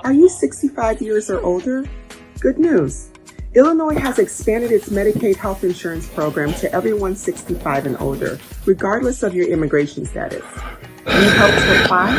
Are you 65 years or older? Good news. Illinois has expanded its Medicaid health insurance program to everyone 65 and older, regardless of your immigration status. Need help to apply?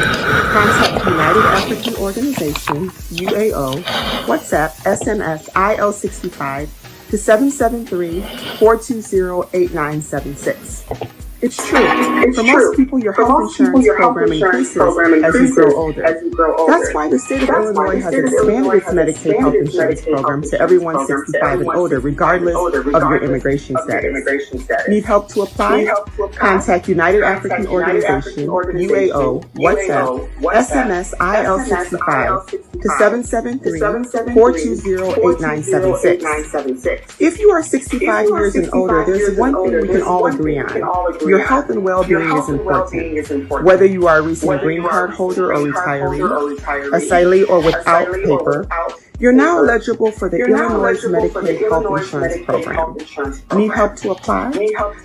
Contact United African Organization, UAO, WhatsApp, SMS, IL65 to 773-420-8976. It's true. For most people, your health insurance program increases as you grow older. That's why the state of Illinois has expanded its Medicaid health insurance program to everyone 65 and older, regardless of your immigration status. Need help to apply? Contact United African Organization, UAO, WhatsApp, SMS, IL65 to 773-420-8976. If you are 65 years and older, there's one thing we can all agree on. Your health and well-being is important. Whether you are a recent green card holder or retiree, asylee or without paper, you're now eligible for the Illinois Medicaid Health Insurance Program. Need help to apply?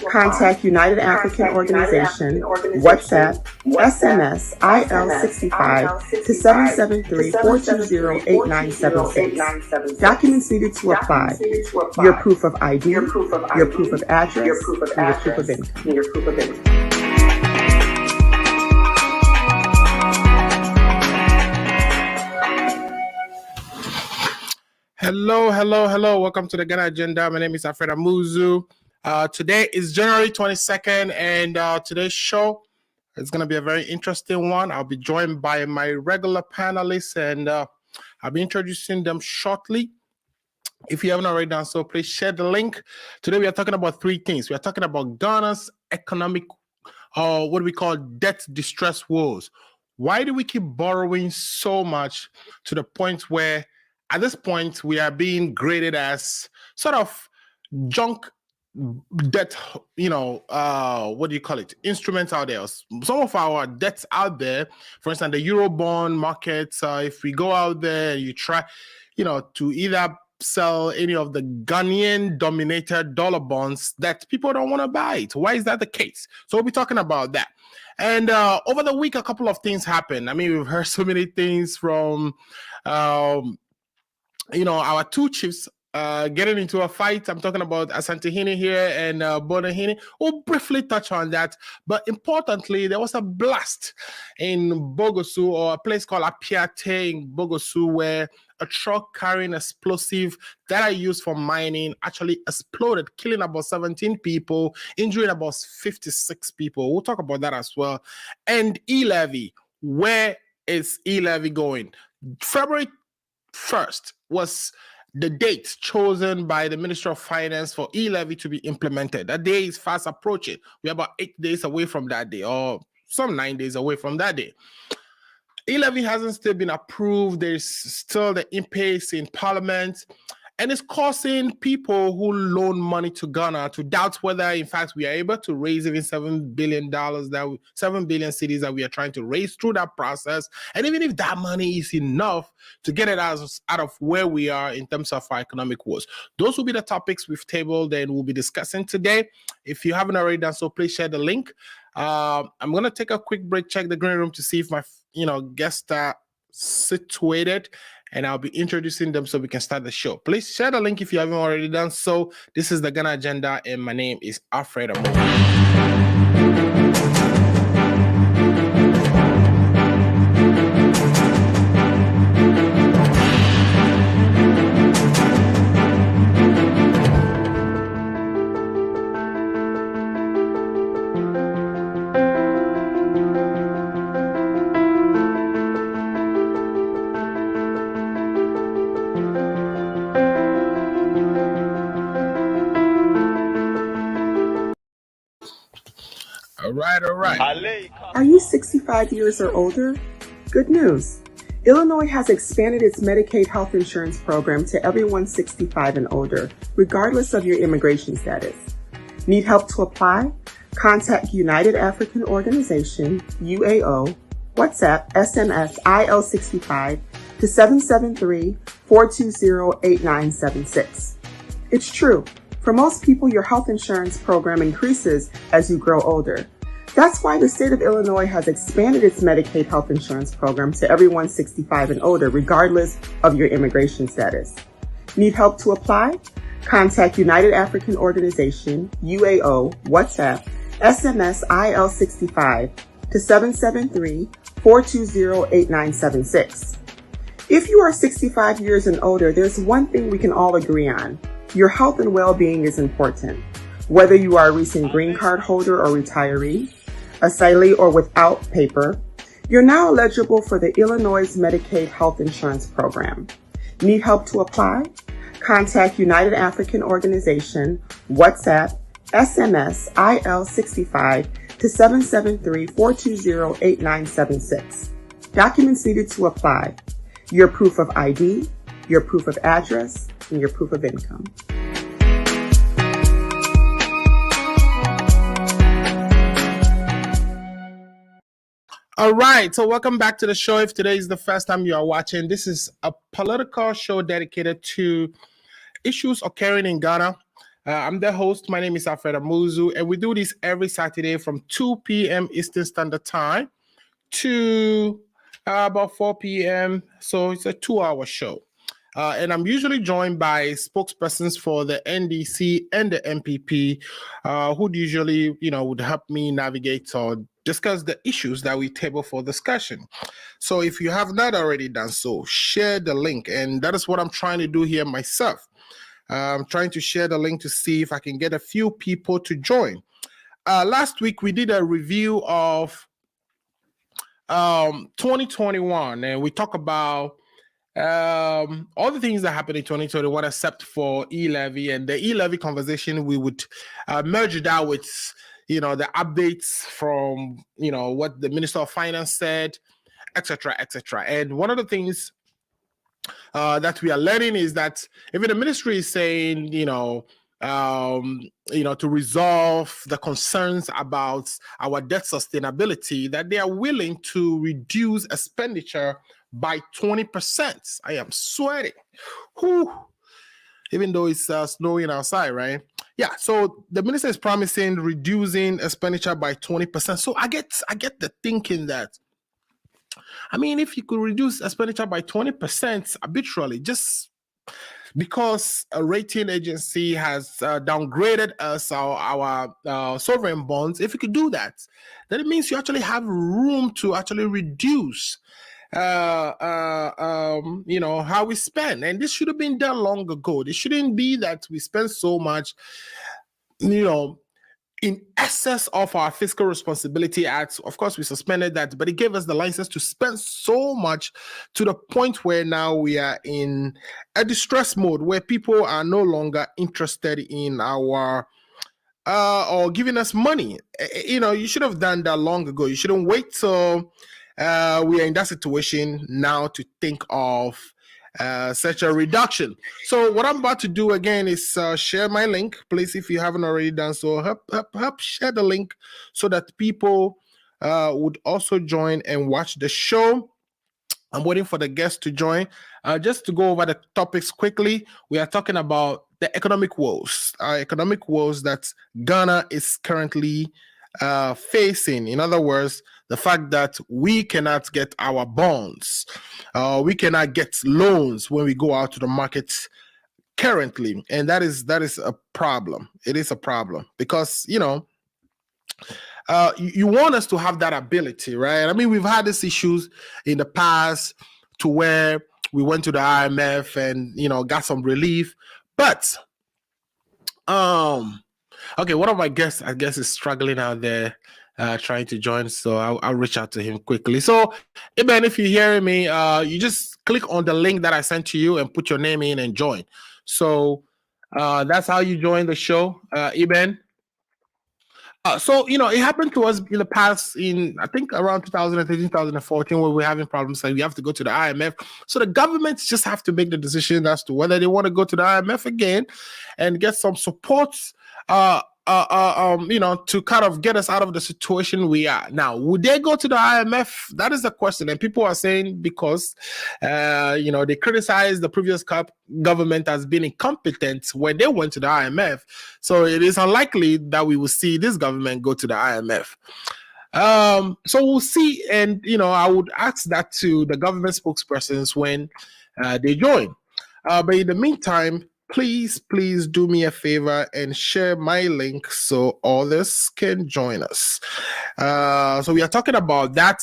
Contact United African Organization, WhatsApp, SMS, IL65 to 773-420-8976. Documents needed to apply: your proof of ID, your proof of address, and your proof of income. Hello. Welcome to the Ghana Agenda. My name is Alfred Amuzu. Today is January 22nd, and today's show is going to be a very interesting one. I'll be joined by my regular panelists, and I'll be introducing them shortly. If you haven't already done so, please share the link. Today we are talking about three things. We are talking about Ghana's economic, what we call debt distress woes. Why do we keep borrowing so much to the point where at this point, we are being graded as sort of junk debt, instruments out there. Some of our debts out there, for instance, the Eurobond market, if we go out there and you try, to either sell any of the Ghanaian-dominated dollar bonds, that people don't want to buy it. Why is that the case? So we'll be talking about that. And over the week, a couple of things happened. I mean, we've heard so many things from our two chiefs getting into a fight. I'm talking about Asantehene here and Bonahini. We'll briefly touch on that. But importantly, there was a blast in Bogosu, or a place called Apiate in Bogosu, where a truck carrying explosive that are used for mining actually exploded, killing about 17 people, injuring about 56 people. We'll talk about that as well. And e-levy. Where is e-levy going? February 1st was the date chosen by the Ministry of Finance for e-levy to be implemented. That day is fast approaching. We're about 8 days away from that day, or some 9 days away from that day. E-levy hasn't still been approved. There's still the impasse in Parliament, and it's causing people who loan money to Ghana to doubt whether, in fact, we are able to raise even $7 billion, 7 billion cedis that we are trying to raise through that process. And even if that money is enough to get it out of where we are in terms of our economic woes. Those will be the topics we've tabled and we'll be discussing today. If you haven't already done so, please share the link. I'm going to take a quick break, check the green room to see if my guests are situated, and I'll be introducing them so we can start the show. Please share the link if you haven't already done so. This is the Ghana Agenda, and my name is Alfred Amuzu. All right. Are you 65 years or older? Good news. Illinois has expanded its Medicaid health insurance program to everyone 65 and older, regardless of your immigration status. Need help to apply? Contact United African Organization, UAO, WhatsApp, SMS, IL65 to 773-420-8976. It's true. For most people, your health insurance program increases as you grow older. That's why the state of Illinois has expanded its Medicaid health insurance program to everyone 65 and older, regardless of your immigration status. Need help to apply? Contact United African Organization, UAO, WhatsApp, SMS IL65 to 773-420-8976. If you are 65 years and older, there's one thing we can all agree on. Your health and well-being is important. Whether you are a recent green card holder or retiree, asylee or without paper, you're now eligible for the Illinois Medicaid health insurance program. Need help to apply? Contact United African Organization, WhatsApp, SMS IL65 to 773-420-8976. Documents needed to apply: your proof of ID, your proof of address, and your proof of income. All right, so welcome back to the show. If today is the first time you are watching, this is a political show dedicated to issues occurring in Ghana. I'm the host. My name is Alfred Amuzu, and we do this every Saturday from 2 p.m. Eastern Standard Time to about 4 p.m. So it's a 2-hour show. And I'm usually joined by spokespersons for the NDC and the MPP, who usually, would help me navigate or discuss the issues that we table for discussion. So if you have not already done so, share the link. And that is what I'm trying to do here myself. I'm trying to share the link to see if I can get a few people to join. Last week, we did a review of 2021, and we talked about all the things that happened in 2021 except for e-levy, and the e-levy conversation we would merge that with the updates from what the Minister of Finance said, etc. And one of the things that we are learning is that even the ministry is saying to resolve the concerns about our debt sustainability, that they are willing to reduce expenditure by 20%. I am sweating. Whew. Even though it's snowing outside, right? Yeah, so the minister is promising reducing expenditure by 20%. So I get the thinking that, if you could reduce expenditure by 20% arbitrarily, just because a rating agency has downgraded us our sovereign bonds, if you could do that, then it means you actually have room to actually reduce how we spend. And this should have been done long ago. It shouldn't be that we spend so much, in excess of our fiscal responsibility act. Of course, we suspended that, but it gave us the license to spend so much to the point where now we are in a distress mode where people are no longer interested in our or giving us money. You should have done that long ago. You shouldn't wait till we are in that situation now to think of such a reduction. So what I'm about to do again is share my link. Please, if you haven't already done so, help share the link so that people would also join and watch the show. I'm waiting for the guests to join. Just to go over the topics quickly, we are talking about the economic woes that Ghana is currently facing. In other words, the fact that we cannot get our bonds, we cannot get loans when we go out to the markets currently, and that is a problem. It is a problem because you want us to have that ability, right? We've had these issues in the past to where we went to the IMF and got some relief, but okay, one of my guests, I guess, is struggling out there, trying to join. So I'll reach out to him quickly. So, Eben, if you're hearing me, you just click on the link that I sent to you and put your name in and join. So that's how you join the show, Eben. So, it happened to us in the past in, I think, around 2013, 2014, where we're having problems. So we have to go to the IMF. So the governments just have to make the decision as to whether they want to go to the IMF again and get some support, to kind of get us out of the situation we are now. Would they go to the IMF? That is the question. And people are saying because, they criticize the previous government as being incompetent when they went to the IMF. So it is unlikely that we will see this government go to the IMF. So we'll see, and I would ask that to the government spokespersons when they join. But in the meantime, please do me a favor and share my link so others can join us. So we are talking about that,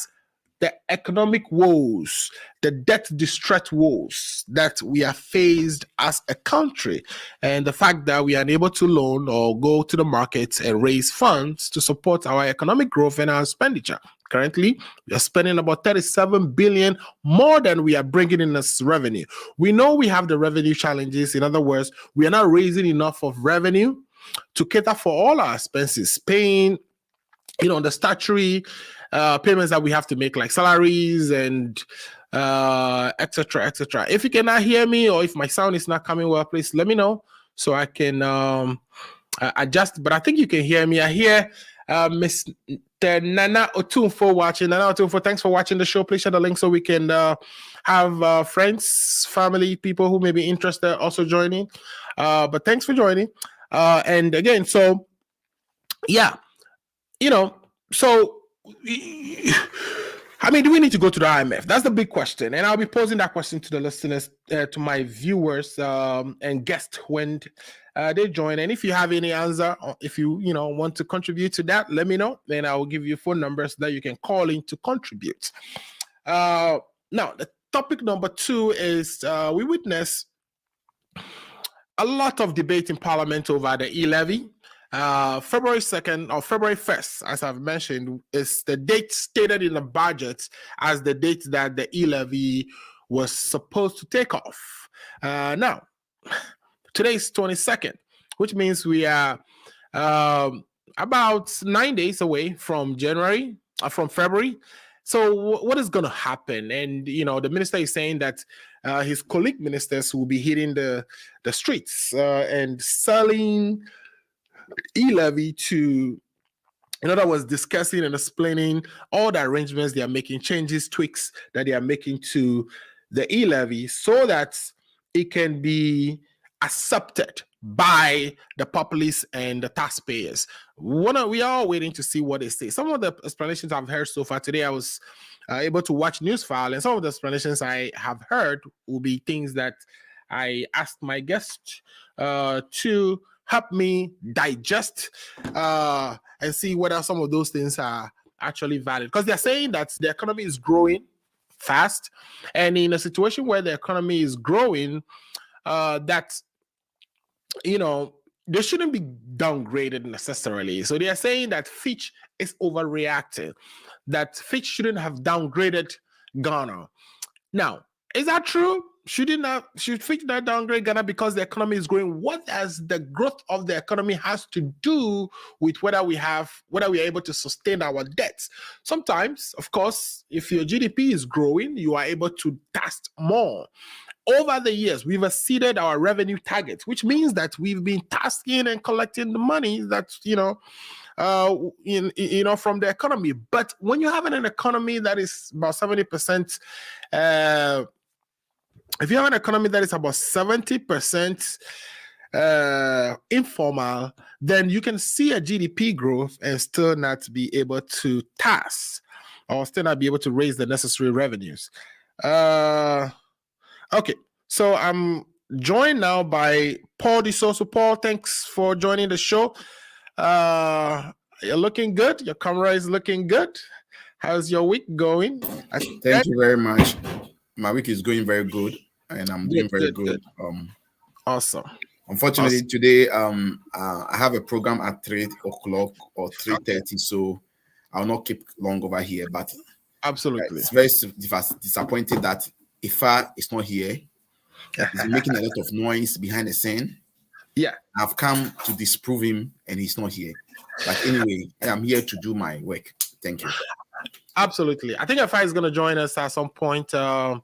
the economic woes, the debt distress woes that we are faced as a country, and the fact that we are unable to loan or go to the markets and raise funds to support our economic growth and our expenditure. Currently, we are spending about 37 billion more than we are bringing in as revenue. We know we have the revenue challenges. In other words, we are not raising enough of revenue to cater for all our expenses, paying the statutory payments that we have to make, like salaries and etc. etc. If you cannot hear me, or if my sound is not coming well, please let me know so I can adjust. But I think you can hear me. I hear Miss Nana Otunfo watching. Nana Otunfo, thanks for watching the show. Please share the link so we can have friends, family, people who may be interested also joining. But thanks for joining. And again, so yeah. So, I mean, do we need to go to the IMF? That's the big question. And I'll be posing that question to the listeners, to my viewers and guests when they join. And if you have any answer, or if you want to contribute to that, let me know. Then I will give you phone numbers that you can call in to contribute. Now, the topic number 2 is we witness a lot of debate in Parliament over the e-levy. February 2nd or February 1st, as I've mentioned, is the date stated in the budget as the date that the e-levy was supposed to take off. Now, today is 22nd, which means we are about 9 days away from February. So what is going to happen? And, the minister is saying that his colleague ministers will be hitting the streets and selling e-levy to, in other words, discussing and explaining all the arrangements they are making, changes, tweaks that they are making to the e-levy so that it can be accepted by the populace and the taxpayers. We are waiting to see what they say. Some of the explanations I've heard so far today, I was able to watch Newsfile, and some of the explanations I have heard will be things that I asked my guest to help me digest and see whether some of those things are actually valid. Because they're saying that the economy is growing fast, and in a situation where the economy is growing, that they shouldn't be downgraded necessarily. So they are saying that Fitch is overreacting, that Fitch shouldn't have downgraded Ghana. Now, is that true? Should Fitch not downgrade Ghana because the economy is growing? What does the growth of the economy has to do with whether we are able to sustain our debts? Sometimes, of course, if your GDP is growing, you are able to tax more. Over the years, we've exceeded our revenue targets, which means that we've been tasking and collecting the money that from the economy. But when you have an economy that is about 70%, if you have an economy that is about 70% informal, then you can see a GDP growth and still not be able to tax or still not be able to raise the necessary revenues. Okay, so I'm joined now by Paul DeSoso. Paul, thanks for joining the show. You're looking good. Your camera is looking good. How's your week going? Thank you very much. My week is going very good, and I'm doing very good. Awesome. Unfortunately, today I have a program at 3 o'clock or 3:30, so I'll not keep long over here. But absolutely, it's very disappointing that Ifa is not here. He's making a lot of noise behind the scene. Yeah, I've come to disprove him, and he's not here. But anyway, I am here to do my work. Thank you. Absolutely. I think Ifa is going to join us at some point. I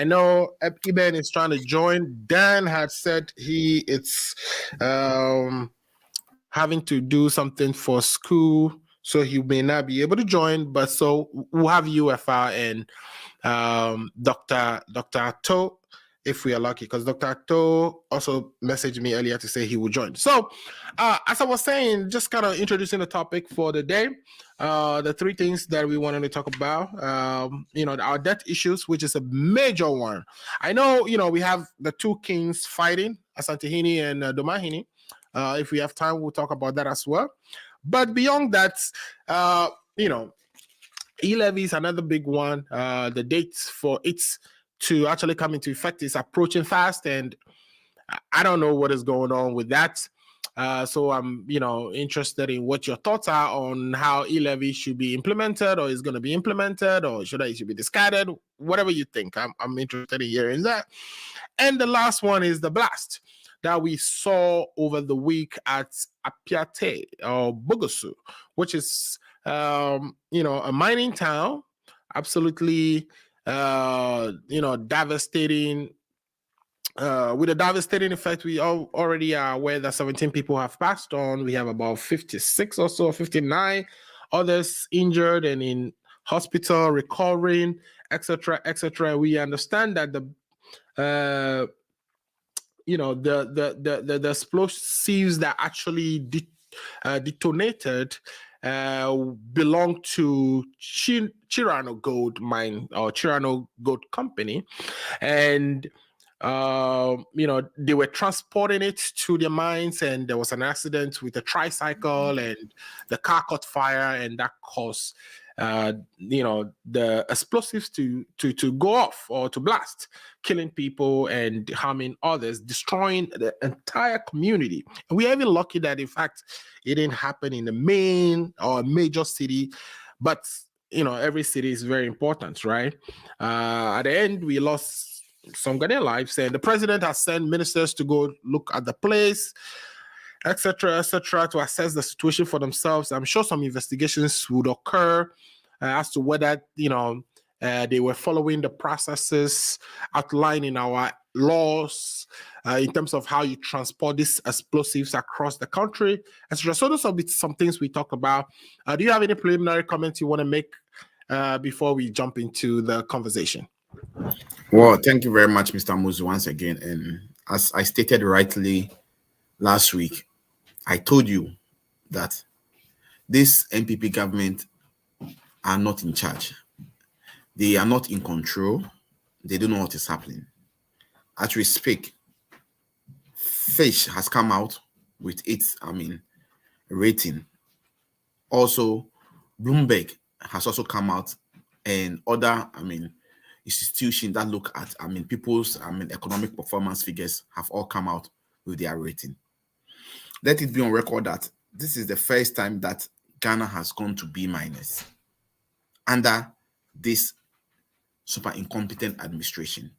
know Eben is trying to join. Dan had said he is having to do something for school, so he may not be able to join. But so we'll have you, Ifa, and Dr. To if we are lucky, because Dr. To also messaged me earlier to say he would join. So, as I was saying, just kind of introducing the topic for the day, the three things that we wanted to talk about, our debt issues, which is a major one. I know, we have the two kings fighting, Asantehene and Domahini. If we have time, we'll talk about that as well. But beyond that, e-levy is another big one. The dates for it to actually come into effect is approaching fast, and I don't know what is going on with that. So I'm, interested in what your thoughts are on how e-levy should be implemented, or is going to be implemented, or it should be discarded. Whatever you think, I'm interested in hearing that. And the last one is the blast that we saw over the week at Apiate or Bogosu, which is a mining town, absolutely devastating. With a devastating effect, we already are aware that 17 people have passed on. We have about 56 or so, 59 others injured and in hospital, recovering, etc., etc. We understand that the explosives that actually detonated belong to Chirano Gold Mine or Chirano Gold Company, and they were transporting it to the mines, and there was an accident with a tricycle, and the car caught fire, and that caused the explosives to go off or to blast, killing people and harming others, destroying the entire community. And we are even lucky that, in fact, it didn't happen in the main or major city, but every city is very important, right? At the end, we lost some Ghanaian lives, and the president has sent ministers to go look at the place, etc., to assess the situation for themselves. I'm sure some investigations would occur as to whether they were following the processes outlined in our laws in terms of how you transport these explosives across the country, etc. So those will be some things we talk about. Do you have any preliminary comments you want to make before we jump into the conversation? Well, thank you very much, Mr. Muzu, once again. And as I stated rightly last week, I told you that this NPP government are not in charge. They are not in control. They don't know what is happening. As we speak, Fish has come out with its, rating. Also, Bloomberg has also come out, and other, institutions that look at, people's, economic performance figures have all come out with their rating. Let it be on record that this is the first time that Ghana has gone to B- under this super incompetent administration.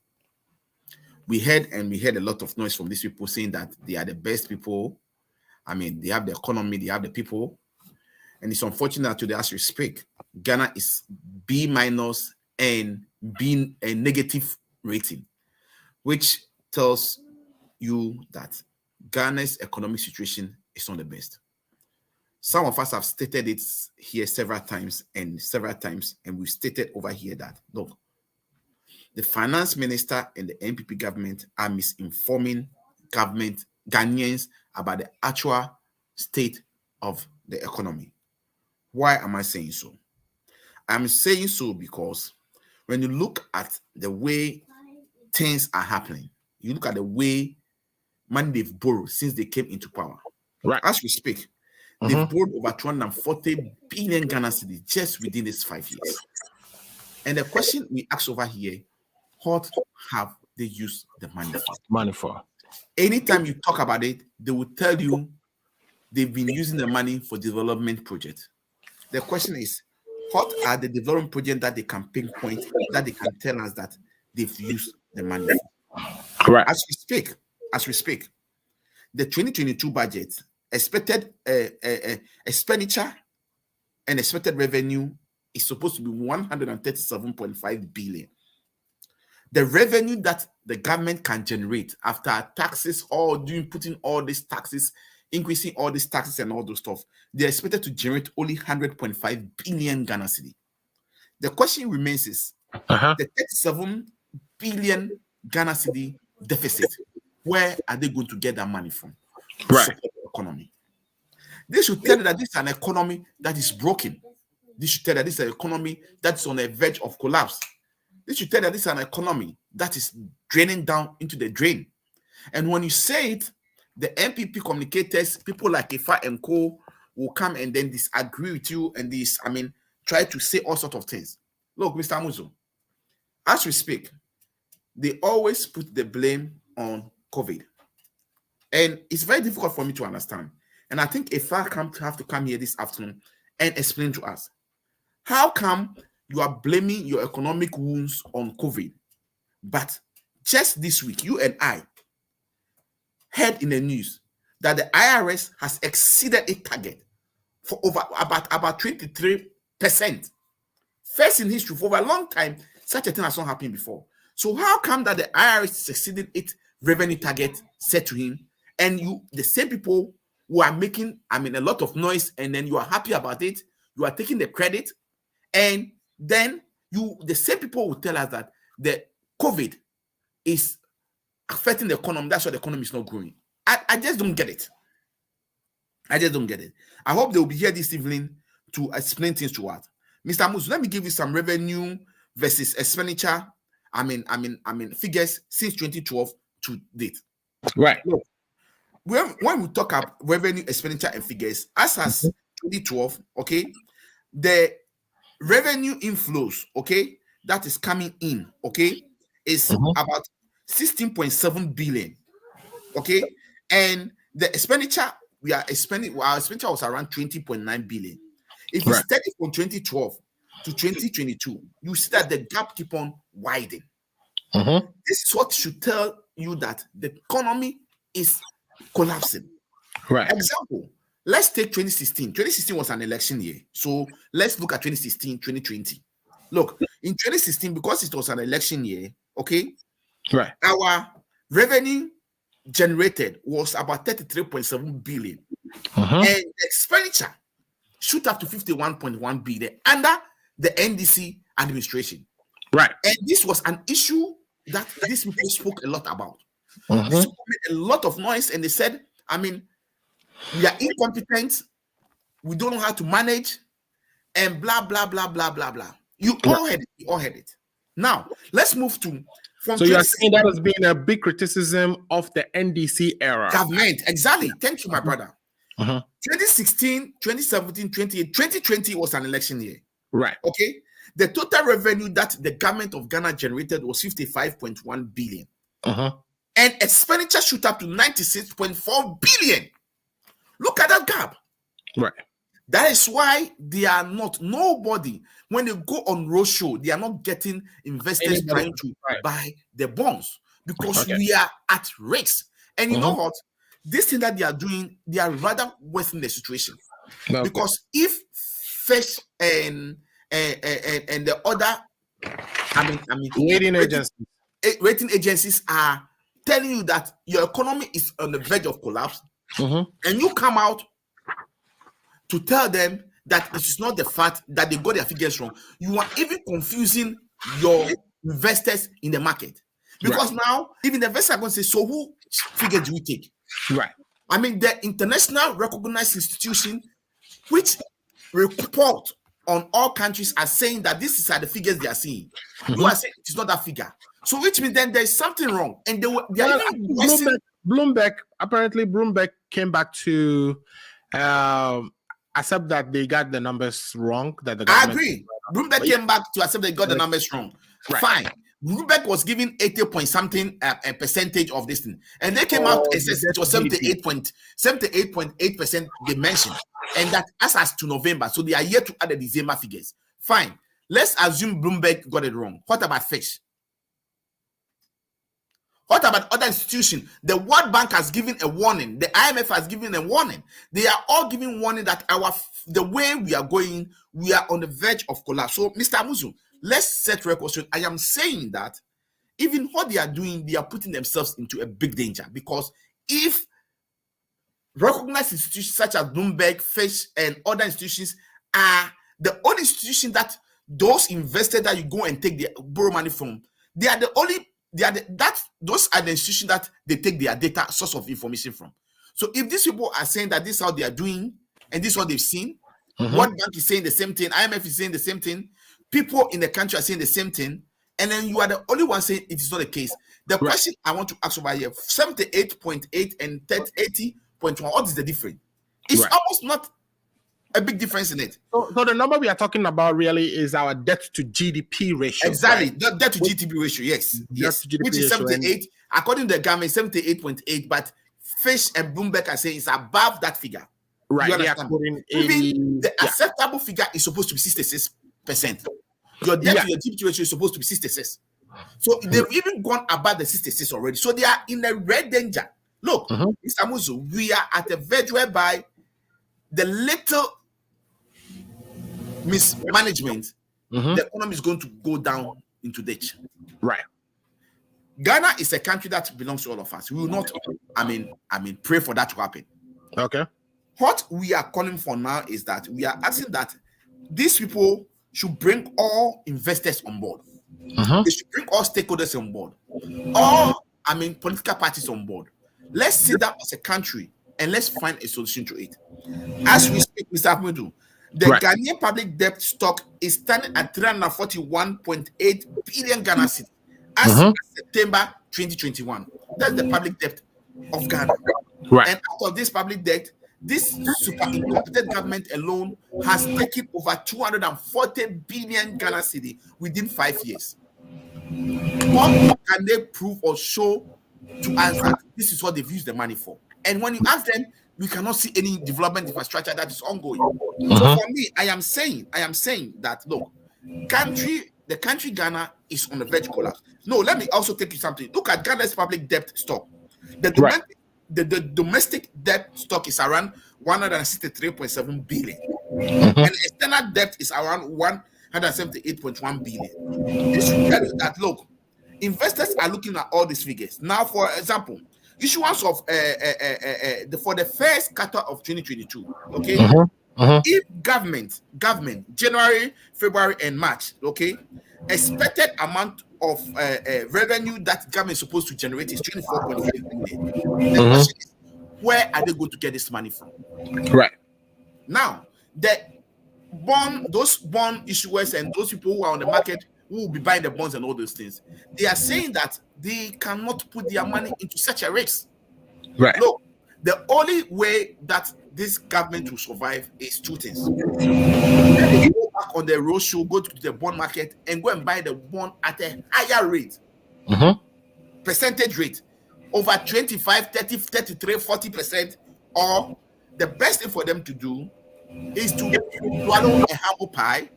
We heard a lot of noise from these people saying that they are the best people. They have the economy, they have the people. And it's unfortunate today as we speak, Ghana is B- and being a negative rating, which tells you that Ghana's economic situation is not the best. Some of us have stated it here several times, and we've stated over here that, look, the finance minister and the NPP government are misinforming Ghanaians about the actual state of the economy. Why am I saying so? I'm saying so because when you look at the way things are happening, you look at the way money they've borrowed since they came into power. Right. As we speak, they've borrowed over 240 billion Ghana cedis just within these 5 years. And the question we ask over here, what have they used the money for? Anytime you talk about it, they will tell you they've been using the money for development projects. The question is, what are the development projects that they can pinpoint, that they can tell us that they've used the money for? Right. As we speak, the 2022 budget expected expenditure and expected revenue is supposed to be 137.5 billion. The revenue that the government can generate after taxes or putting all these taxes, increasing all these taxes and all those stuff, they're expected to generate only 100.5 billion Ghana cedi. The question remains is, the 37 billion Ghana cedi deficit. Where are they going to get that money from? Right. Support the economy. They should tell you that this is an economy that is broken. They should tell you that this is an economy that's on the verge of collapse. They should tell you that this is an economy that is draining down into the drain. And when you say it, the MPP communicators, people like Ifa and Co, will come and then disagree with you and try to say all sorts of things. Look, Mr. Muzo, as we speak, they always put the blame on COVID. And it's very difficult for me to understand. And I think Ifa have to come here this afternoon and explain to us, how come you are blaming your economic wounds on COVID, but just this week, you and I heard in the news that the IRS has exceeded its target for about 23%. First in history, for a long time, such a thing has not happened before. So how come that the IRS exceeded its revenue target set to him, and you, the same people who are making, a lot of noise, and then you are happy about it, you are taking the credit, and then the same people will tell us that the COVID is affecting the economy. That's why the economy is not growing. I just don't get it. I just don't get it. I hope they will be here this evening to explain things to us. Mr. Musu, let me give you some revenue versus expenditure. Figures since 2012 to date. Right. Look, when we talk about revenue, expenditure, and figures, as 2012, okay, the revenue inflows, okay, that is coming in, okay, is about 16.7 billion, okay, and the expenditure our expenditure was around 20.9 billion. If you study from 2012 to 2022, you see that the gap keep on widening. This is what should tell you that the economy is collapsing. Right. Example, let's take 2016. 2016 was an election year. So let's look at 2016, 2020. Look, in 2016, because it was an election year, okay, right, our revenue generated was about 33.7 billion. And the expenditure shoot up to 51.1 billion under the NDC administration. Right. And this was an issue that these people spoke a lot about. These people made a lot of noise, and they said, we are incompetent, we don't know how to manage, and blah, blah, blah, blah, blah, blah. You all heard it. You all heard it. Now, let's move to... So you are saying that has been a big criticism of the NDC era. Government, exactly. Thank you, my brother. 2016, 2017, 2020 was an election year. Right. Okay. The total revenue that the government of Ghana generated was 55.1 billion. And expenditure shoot up to 96.4 billion. Look at that gap. Right. That is why they are not, nobody, when they go on roadshow, they are not getting investors trying to buy the bonds, because we are at risk. And you know what? This thing that they are doing, they are rather worsening the situation. Because if Fish and the other, rating agencies are telling you that your economy is on the verge of collapse, and you come out to tell them that it is not the fact that they got their figures wrong, you are even confusing your investors in the market. Because now, even the investors are going to say, so who figure do we take? Right. The international recognized institution, which report on all countries, are saying that this are the figures they are seeing. You are saying it is not that figure. So which means then there is something wrong. And they are Bloomberg came back to accept that they got the numbers wrong. I agree. Bloomberg came back to accept they got the numbers wrong. Right. Fine. Bloomberg was given 80 point something a percentage of this thing, and they came out and said it was 78.8% they mentioned, and that as to November, so they are yet to add the December figures. Fine. Let's assume Bloomberg got it wrong. What about Fish? What about other institutions? The World Bank has given a warning. The IMF has given a warning. They are all giving warning that the way we are going, we are on the verge of collapse. So, Mr. Muzu, let's set record straight. I am saying that even what they are doing, they are putting themselves into a big danger, because if recognized institutions such as Bloomberg, Fish, and other institutions are the only institution that those investors that you go and take the borrow money from, they are the only those are the institutions that they take their data source of information from. So if these people are saying that this is how they are doing and this is what they've seen, World Bank is saying the same thing, IMF is saying the same thing, people in the country are saying the same thing, and then you are the only one saying it is not the case. The question I want to ask over here, 78.8 and 80.1, what is the difference? It's almost not a big difference in it. So the number we are talking about really is our debt to GDP ratio. Exactly, the debt to GDP ratio, yes. Which is 78, according to the government, 78.8, but Fish and Bloomberg are saying it's above that figure. Right. Even the acceptable figure is supposed to be 66%. Your debt to your GDP ratio is supposed to be 66. So they've even gone above the 66 already. So they are in a red danger. Look, Mr. Muzu, we are at a verge whereby the little mismanagement, the economy is going to go down into ditch. Right. Ghana is a country that belongs to all of us. We will not, pray for that to happen. Okay. What we are calling for now is that we are asking that these people should bring all investors on board. They should bring all stakeholders on board. All, political parties on board. Let's sit down as a country and let's find a solution to it. As we speak, Mr. Ahmedu, the Ghanaian public debt stock is standing at 341.8 billion Ghana cedis as of September 2021. That's the public debt of Ghana. Right. And out of this public debt, this super incompetent government alone has taken over 240 billion Ghana cedi within 5 years. What can they prove or show to us that this is what they've used the money for? And when you ask them, we cannot see any development infrastructure that is ongoing. So for me, I am saying that look, the country Ghana is on the verge of collapse. No, let me also take you something. Look at Ghana's public debt stock. The domestic debt stock is around 163.7 billion. And the external debt is around 178.1 billion. This should tell you that, look, investors are looking at all these figures. Now, for example, issuance of for the first quarter of 2022, okay? If government, January, February, and March, okay, expected amount of revenue that government is supposed to generate is 24.5 billion. The question is, where are they going to get this money from? Right. Now, those bond issuers and those people who are on the market who will be buying the bonds and all those things, they are saying that they cannot put their money into such a risk. Right. Look, the only way that this government will survive is two things. They go back on the roadshow, go to the bond market and go and buy the bond at a higher rate, percentage rate, over 25, 30, 33, 40%. Or the best thing for them to do is to swallow a humble pie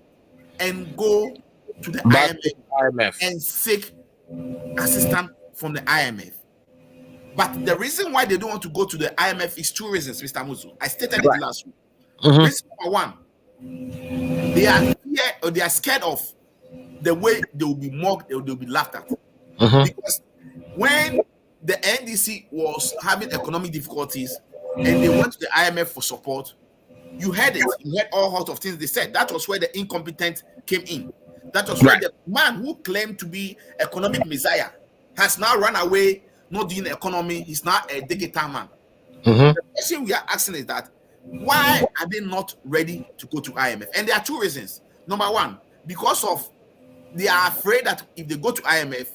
and go to the IMF and seek assistance from the IMF. But the reason why they don't want to go to the IMF is two reasons, Mr. Muzu. I stated it last week. Reason number one, they are scared of the way they will be mocked, they will be laughed at. Because when the NDC was having economic difficulties and they went to the IMF for support, you heard it. You heard all sorts of things they said. That was where the incompetent came in. That was where the man who claimed to be economic messiah has now run away, not doing the economy. He's now a digital man. The question we are asking is that why are they not ready to go to IMF? And there are two reasons. Number one, because of they are afraid that if they go to IMF,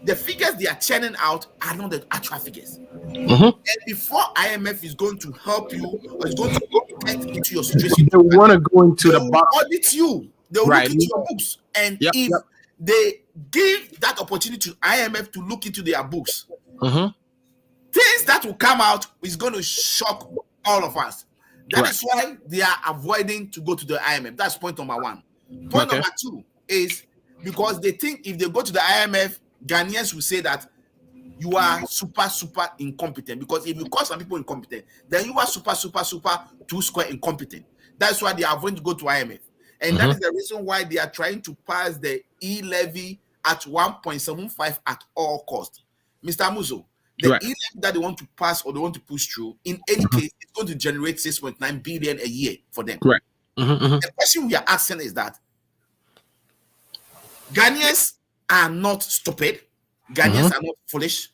the figures they are churning out are not the actual figures. And before IMF is going to help you or is going to get into your situation, they want to go into the box. Audit you. They will look into your books. And if they give that opportunity to IMF to look into their books, things that will come out is going to shock all of us. That is why they are avoiding to go to the IMF. That's point number one. Point number two is because they think if they go to the IMF, Ghanaians will say that you are super incompetent. Because if you call some people incompetent, then you are super 2 square incompetent. That's why they are going to go to IMF. And that is the reason why they are trying to pass the e-levy at 1.75 at all costs. Mr. Muzo, the e-levy that they want to pass or they want to push through, in any case, it's going to generate 6.9 billion a year for them. The question we are asking is that Ghanaians are not stupid. Ghanaians are not foolish.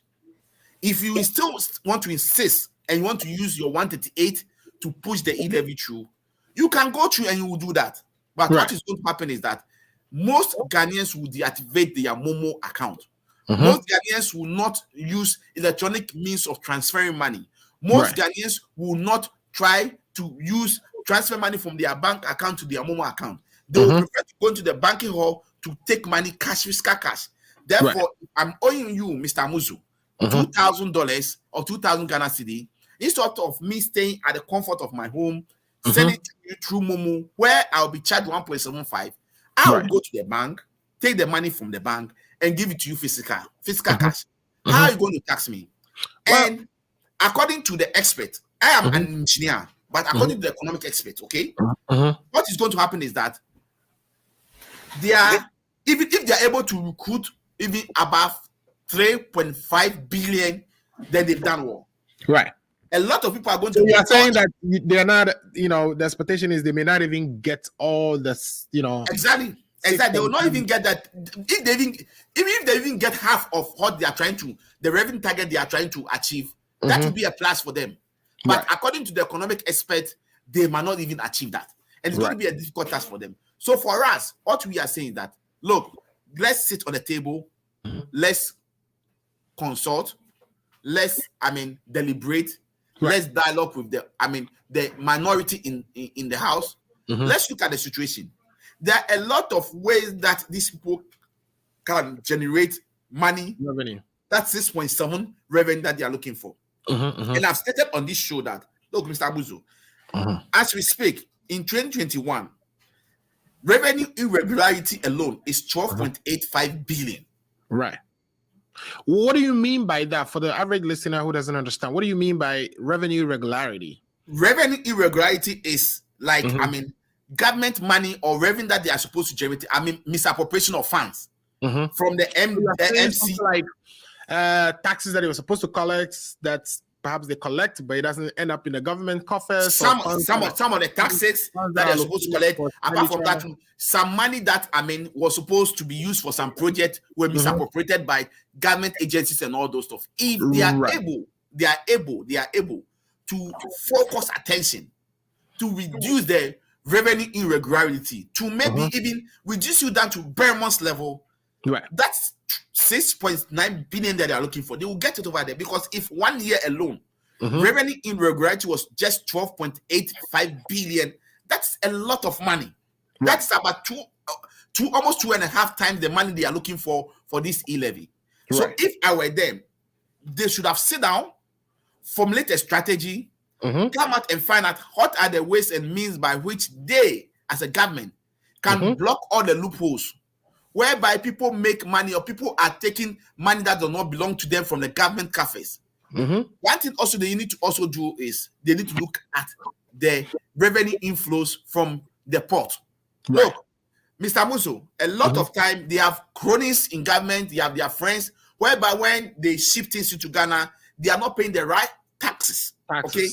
If you still want to insist and you want to use your 138 to push the e-levy through, you can go through and you will do that. But what is going to happen is that most Ghanaians will deactivate their Momo account. Most Ghanaians will not use electronic means of transferring money. Most Ghanaians will not try to transfer money from their bank account to their Momo account. They will prefer to go into the banking hall to take money cash, cash. Therefore, I'm owing you, Mr. Muzu, $2,000 or 2,000 Ghana cedi, instead of me staying at the comfort of my home, send it to you through Momo, where I'll be charged 1.75. I'll go to the bank, take the money from the bank, and give it to you physical cash. How are you going to tax me? And according to the expert, I am an engineer, but according to the economic expert, okay, what is going to happen is that they are, even if they are able to recruit even above 3.5 billion, then they've done well. Right. A lot of people are going to. So you are saying that they're not, the expectation is they may not even get all this, Exactly. They will not even get that. If they even get half of what they are trying to, the revenue target they are trying to achieve, that will be a plus for them. But according to the economic expert, they might not even achieve that. And it's going to be a difficult task for them. So for us, what we are saying is that, look, let's sit on the table, let's consult, let's, deliberate, let's dialogue with the minority in the house. Let's look at the situation. There are a lot of ways that these people can generate revenue. That's 6.7 revenue that they are looking for. And I've stated on this show that, look, Mr. Abuzo, as we speak, in 2021, revenue irregularity alone is 12.85 billion. Right. What do you mean by that for the average listener who doesn't understand? What do you mean by revenue irregularity? Revenue irregularity is like, government money or revenue that they are supposed to generate. Misappropriation of funds from the MC. Like taxes that they were supposed to collect that perhaps they collect, but it doesn't end up in the government coffers. Some of the taxes that they're supposed to collect, apart from that, some money that was supposed to be used for some project were misappropriated by government agencies and all those stuff. If they are able to focus attention to reduce the revenue irregularity, to maybe even reduce you down to bare months level. Right. That's 6.9 billion that they are looking for. They will get it over there, because if 1 year alone, revenue irregularity was just 12.85 billion, that's a lot of money. Right. That's about almost 2.5 times the money they are looking for this e-levy. Right. So if I were them, they should have sit down, formulate a strategy, come out and find out what are the ways and means by which they, as a government, can block all the loopholes whereby people make money or people are taking money that does not belong to them from the government coffers. One thing also they need to also do is they need to look at the revenue inflows from the port. Right. Look, Mr. Muso, a lot of time they have cronies in government, they have their friends, whereby when they ship things into Ghana, they are not paying the right taxes. Okay?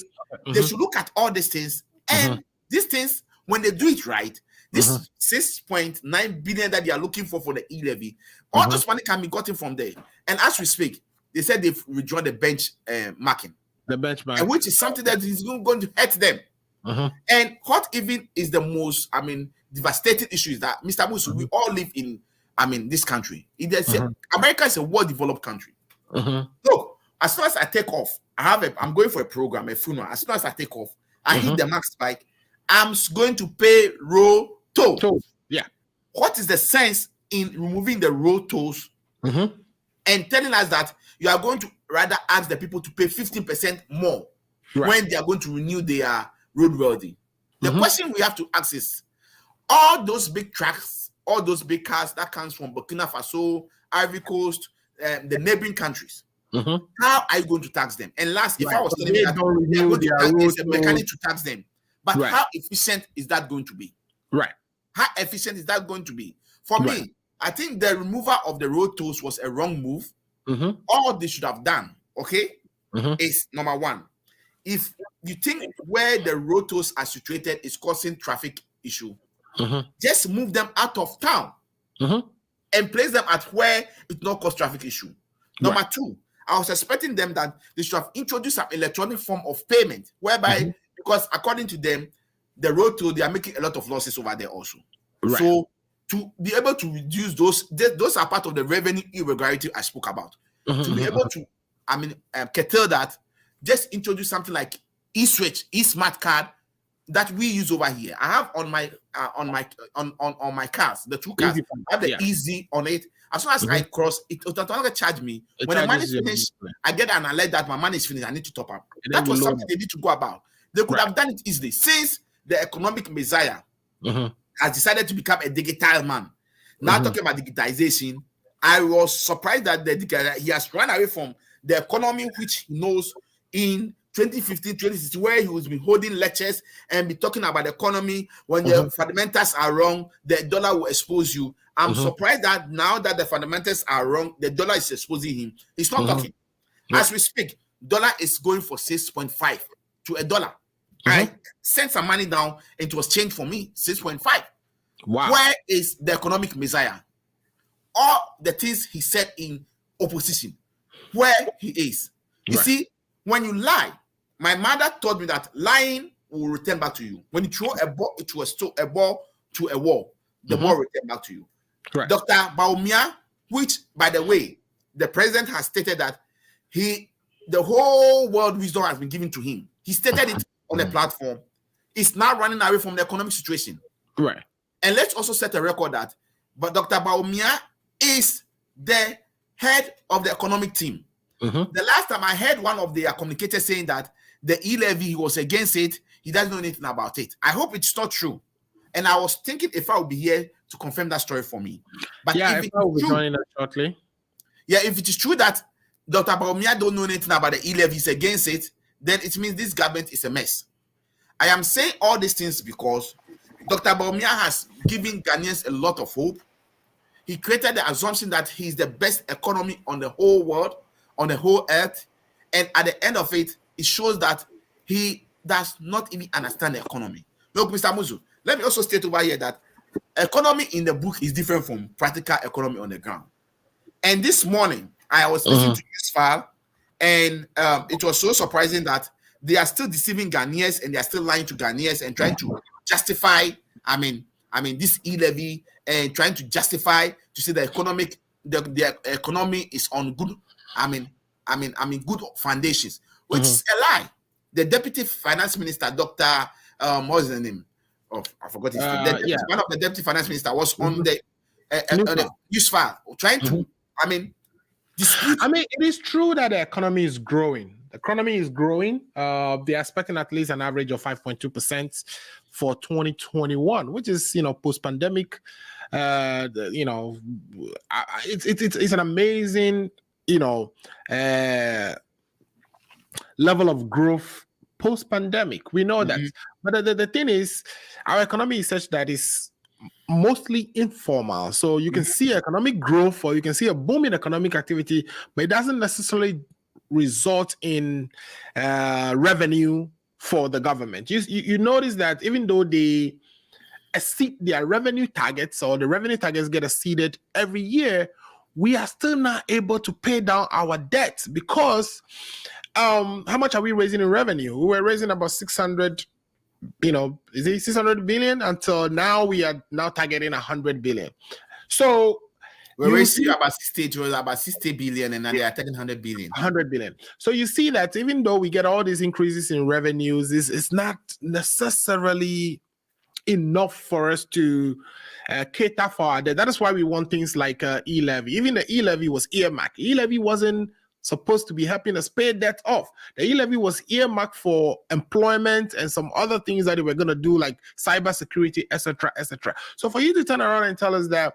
They should look at all these things, and these things, when they do it right, this 6.9 billion that they are looking for the e-levy, all this money can be gotten from there. And as we speak, they said they've withdrawn the benchmarking. The benchmark. Which is something that is going to hurt them. And what even is the most, devastating issue is that, Mr. Musu, we all live in, this country. America is a well-developed country. Look, as soon as I take off, I'm going for a program, a funeral. As soon as I take off, I hit the max spike, I'm going to pay road toll. Yeah. What is the sense in removing the road tolls and telling us that you are going to rather ask the people to pay 15% more when they are going to renew their roadworthy? The question we have to ask is, all those big trucks, all those big cars that comes from Burkina Faso, Ivory Coast, the neighboring countries, how are you going to tax them? And last, if I was telling you that they're going to tax a mechanic to tax them, but how efficient is that going to be? Right. How efficient is that going to be? For me, I think the removal of the road tolls was a wrong move. All they should have done, is number one, if you think where the road tolls are situated is causing traffic issue, just move them out of town and place them at where it not cause traffic issue. Number two, I was expecting them that they should have introduced an electronic form of payment, whereby, because according to them, the road to, they are making a lot of losses over there also. Right. So to be able to reduce those are part of the revenue irregularity I spoke about. To be able to, curtail that, just introduce something like e-switch, e-smart card that we use over here. I have on my cars, the two cars, I have the easy on it. As soon as I cross, it automatically charge me. When the money is finished, I get an alert that my money is finished. I need to top up. That was something they need to go about. They could have done it easily. Since the economic messiah has decided to become a digital man, now talking about digitization, I was surprised that he has run away from the economy which he knows in 2015, 2016, where he was been holding lectures and be talking about the economy. When the fundamentals are wrong, the dollar will expose you. I'm surprised that now that the fundamentals are wrong, the dollar is exposing him. He's not talking. As we speak, dollar is going for 6.5 to a dollar. I sent some money down, and it was changed for me, 6.5. Wow. Where is the economic messiah? All the things he said in opposition, where he is. You see, when you lie, my mother told me that lying will return back to you. When you throw a ball to a wall, the ball will return back to you. Correct. Dr. Baumia, which, by the way, the president has stated that the whole world wisdom has been given to him. He stated it on the platform. Is now running away from the economic situation. Right. And let's also set a record that, but Dr. Baumia is the head of the economic team. The last time I heard one of their communicators saying that the e-levy, he was against it, he doesn't know anything about it. I hope it's not true. And I was thinking if I would be here to confirm that story for me. But if I will be joining us shortly. Yeah, if it is true that Dr. Baumia don't know anything about the e-levy, he's against it, then it means this government is a mess. I am saying all these things because Dr. Baumia has given Ghanaians a lot of hope. He created the assumption that he's the best economy on the whole world, on the whole earth. And at the end of it, it shows that he does not even understand the economy. Look, Mr. Muzu, let me also state over here that economy in the book is different from practical economy on the ground. And this morning, I was listening to this file, and it was so surprising that they are still deceiving Ghanaians and they are still lying to Ghanaians and trying to justify, this e-levy and trying to justify to say the economy is on good, good foundations, which is a lie. The deputy finance minister, Dr. What's the name? Oh, I forgot his name. One of the deputy finance minister was on the news file trying to, dispute. It is true that the economy is growing. The economy is growing. They're expecting at least an average of 5.2% for 2021, which is, post-pandemic. It's an amazing, level of growth post-pandemic. We know that. But the thing is, our economy is such that it's mostly informal. So you can see economic growth or you can see a boom in economic activity, but it doesn't necessarily result in revenue for the government. You notice that even though they exceed their revenue targets or the revenue targets get exceeded every year, we are still not able to pay down our debt because how much are we raising in revenue? We were raising about 600, is it 600 billion? Until now, we are now targeting 100 billion. So we're raising about 60 billion, and now they are taking 100 billion. 100 billion. So you see that even though we get all these increases in revenues, it's not necessarily enough for us to cater for our debt. That is why we want things like e-levy. Even the e-levy was earmarked. E-levy wasn't supposed to be helping us pay debt off. The e-levy was earmarked for employment and some other things that they were going to do, like cybersecurity, etc., etc. So for you to turn around and tell us that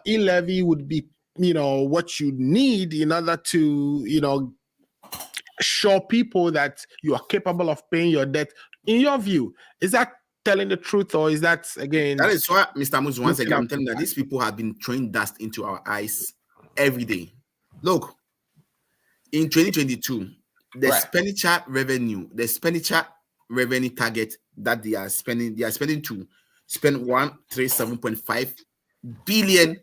e-levy would be, what you need in order to, show people that you are capable of paying your debt, in your view, is that telling the truth, or is that, again? That is why, Mr. Muzu, once again, I'm telling you that these people have been throwing dust into our eyes every day. Look, in 2022, the expenditure revenue target that they are spending to spend 137.5 billion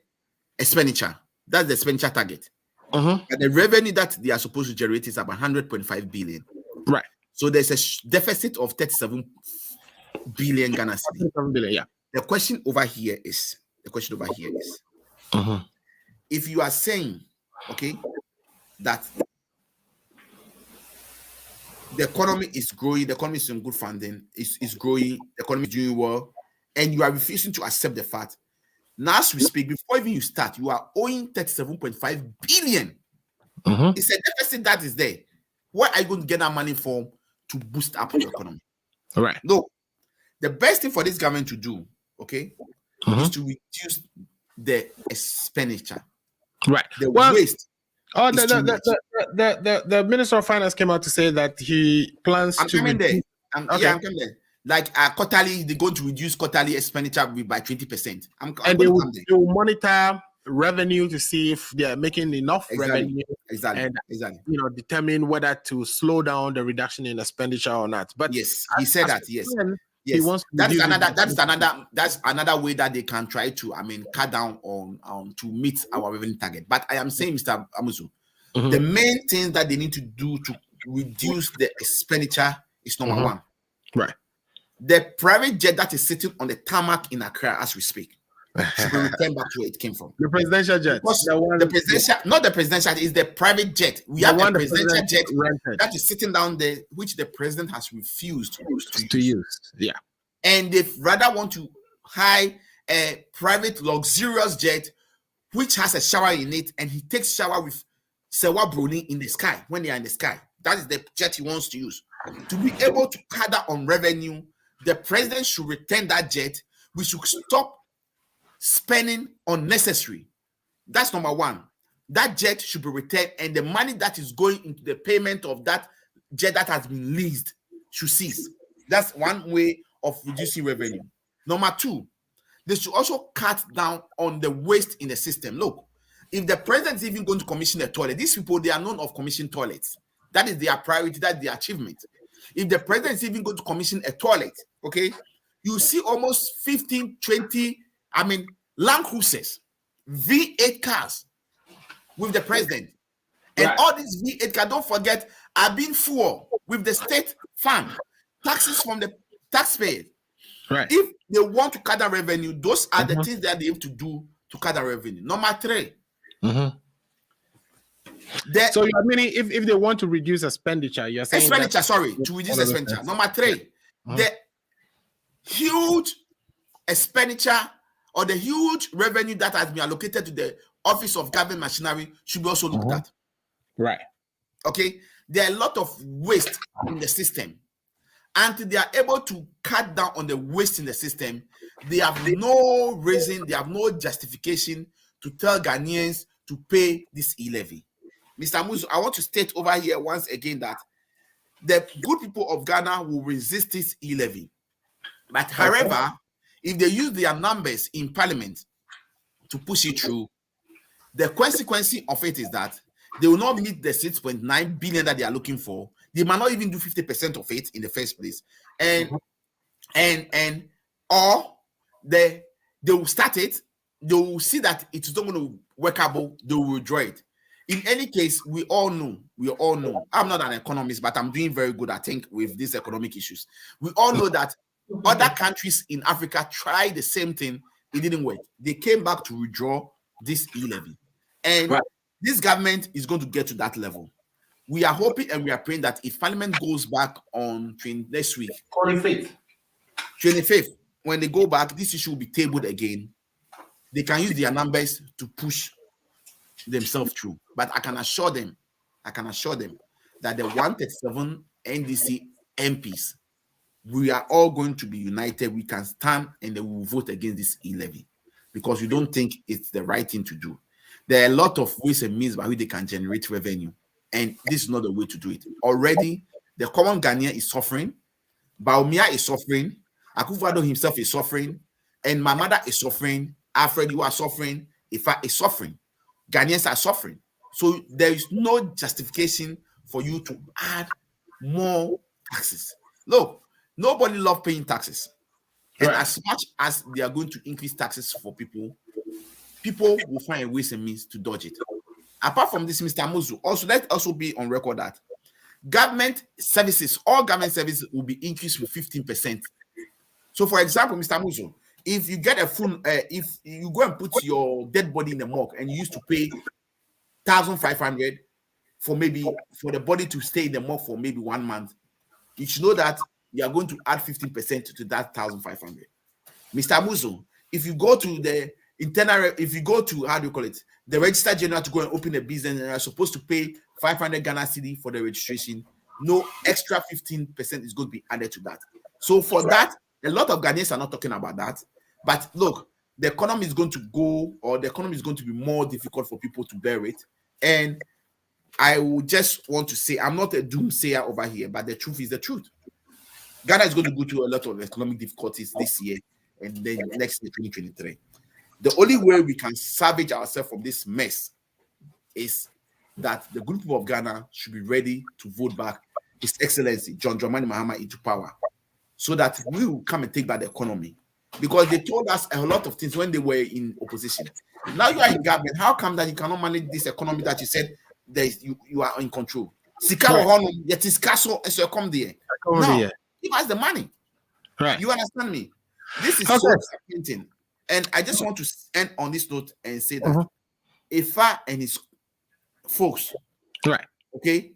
expenditure. That's the expenditure target. Mm-hmm. And the revenue that they are supposed to generate is about 100.5 billion. Right. So there's a deficit of 37 billion Ghana cedi. 37 billion, yeah. The question over here is, Mm-hmm. if you are saying, okay, that the economy is growing, the economy is in good funding, is growing, the economy is doing well, and you are refusing to accept the fact, now as we speak, before even you start, you are owing 37.5 billion. Mm-hmm. It's a deficit that is there. Where are you going to get that money from to boost up your economy? Right. No. The best thing for this government to do, okay, Mm-hmm. is to reduce the expenditure. Right. The waste. Oh, the Minister of Finance came out to say that he plans I'm to. coming there. Okay. Yeah, I'm coming there. Like quarterly, they're going to reduce quarterly expenditure by 20%. And they will monitor revenue to see if they are making enough revenue. Exactly. And exactly. Determine whether to slow down the reduction in expenditure or not. But yes, he said that. Yes. He wants to that's another way that they can try to, cut down on to meet our revenue target. But I am saying, Mr. Amuzu, mm-hmm. the main thing that they need to do to reduce the expenditure is number mm-hmm. one. Right. The private jet that is sitting on the tarmac in Accra as we speak should be returned back to where it came from. The presidential jet. Not the presidential, it's the private jet. We have a presidential jet that is sitting down there, which the president has refused to use. Yeah. And they rather want to hire a private luxurious jet, which has a shower in it, and he takes shower with Sewa Bruni in the sky when they are in the sky. That is the jet he wants to use. To be able to cut down on revenue, the president should return that jet. We should stop spending unnecessary. That's number one. That jet should be returned, and the money that is going into the payment of that jet that has been leased should cease. That's one way of reducing revenue. Number two, they should also cut down on the waste in the system. Look, if the president is even going to commission a toilet, these people, they are known of commissioning toilets. That is their priority, that's their achievement. If the president is even going to commission a toilet, okay, you see almost 15, 20, Land Cruisers, V8 cars with the president. And right. All these V8 cars, don't forget, are being fueled with the state fund, taxes from the taxpayers. Right. If they want to cut down revenue, those are the things that they have to do to cut down revenue. Number three. Mm-hmm. So if they want to reduce expenditure, you're saying to reduce expenditure. Number three, the huge expenditure or the huge revenue that has been allocated to the Office of Government Machinery should be also looked at. Right. Okay. There are a lot of waste in the system. Until they are able to cut down on the waste in the system, they have no reason, they have no justification to tell Ghanaians to pay this e-levy. Mr. Muzu, I want to state over here once again that the good people of Ghana will resist this e-levy. But however, if they use their numbers in parliament to push it through, the consequence of it is that they will not meet the 6.9 billion that they are looking for. They might not even do 50% of it in the first place. Or they will start it, they will see that it's not going to workable, they will withdraw it. In any case, we all know, I'm not an economist, but I'm doing very good, I think, with these economic issues. We all know that other countries in Africa tried the same thing, it didn't work. They came back to withdraw this e-levy. And this government is going to get to that level. We are hoping and we are praying that if Parliament goes back on next week, 25th, when they go back, this issue will be tabled again. They can use their numbers to push themselves through. But I can assure them that the 137 NDC MPs, we are all going to be united. We can stand and they will vote against this e-levy because we don't think it's the right thing to do. There are a lot of ways and means by which they can generate revenue. And this is not the way to do it. Already, the common Ghanaian is suffering. Baumia is suffering. Akufo-Addo himself is suffering. And my mother is suffering. Alfred, you are suffering. Ifa is suffering. Ghanaians are suffering. So there is no justification for you to add more taxes. Look, nobody loves paying taxes. And as much as they are going to increase taxes for people, people will find ways and means to dodge it. apart from this, Mr. Muzu, also let also be on record that government services, all government services will be increased with 15%. So, for example, Mr. Muzu, if you get a full, if you go and put your dead body in the morgue and you used to pay 1,500 for the body to stay in the morgue for maybe 1 month, you should know that you are going to add 15% to that 1,500. Mr. Muzu, if you go to the the register general to go and open a business, and you are supposed to pay 500 Ghana cedi for the registration, no extra 15% is going to be added to that. So for that, a lot of Ghanaians are not talking about that. But look, the economy is going to be more difficult for people to bear it. And I would just want to say, I'm not a doomsayer over here, but the truth is the truth. Ghana is going to go through a lot of economic difficulties this year and then next year, 2023. The only way we can salvage ourselves from this mess is that the good people of Ghana should be ready to vote back His Excellency John Dramani Mahama into power, so that we will come and take back the economy. Because they told us a lot of things when they were in opposition. Now you are in government. How come that you cannot manage this economy that you said you are in control? Yet is castle as you come there. No, give us the money. Right. You understand me? This is so disappointing. And I just want to end on this note and say that Ifa and his folks, right, okay,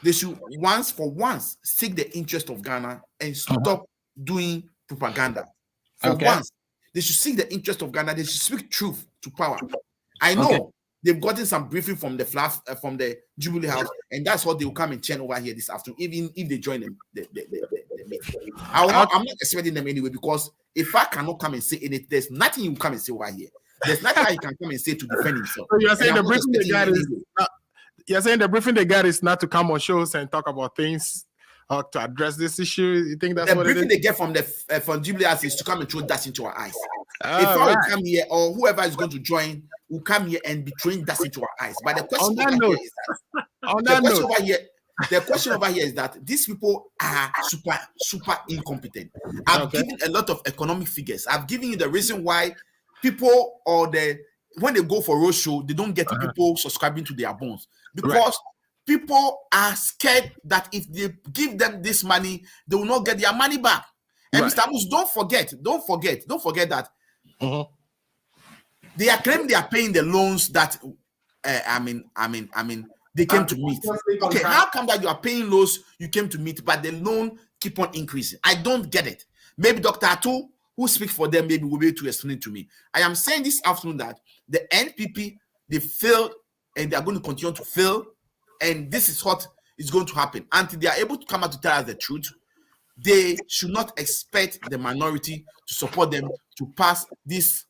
they should once seek the interest of Ghana and stop doing propaganda. For once, they should seek the interest of Ghana. They should speak truth to power. I know they've gotten some briefing from the Jubilee House, and that's what they will come and chant over here this afternoon, even if they join them. The meeting. I'm not expecting them anyway, because if I cannot come and say anything, there's nothing you come and say over here. There's nothing he can come and say to defend himself. So you're saying the briefing they got is you're saying the briefing they got is not to come on shows and talk about things or to address this issue? You think that's the what briefing it is? they get from Jubilee House is to come and throw dust into our eyes. If I will come here, or whoever is going to join will come here and be throwing dust into our eyes. But the question the question over here is that these people are super incompetent. I've given a lot of economic figures. I've given you the reason why people when they go for roadshow, they don't get people subscribing to their bonds, because people are scared that if they give them this money, they will not get their money back. And Mr. Amos, don't forget that they are claiming they are paying the loans that they came to meet. Okay, how come that you are paying loans you came to meet, but the loan keep on increasing? I don't get it. Maybe Dr. Atu, who speaks for them, maybe will be able to explain it to me. I am saying this afternoon that the NPP, they failed and they are going to continue to fail, and this is what is going to happen. Until they are able to come out to tell us the truth, they should not expect the minority to support them to pass this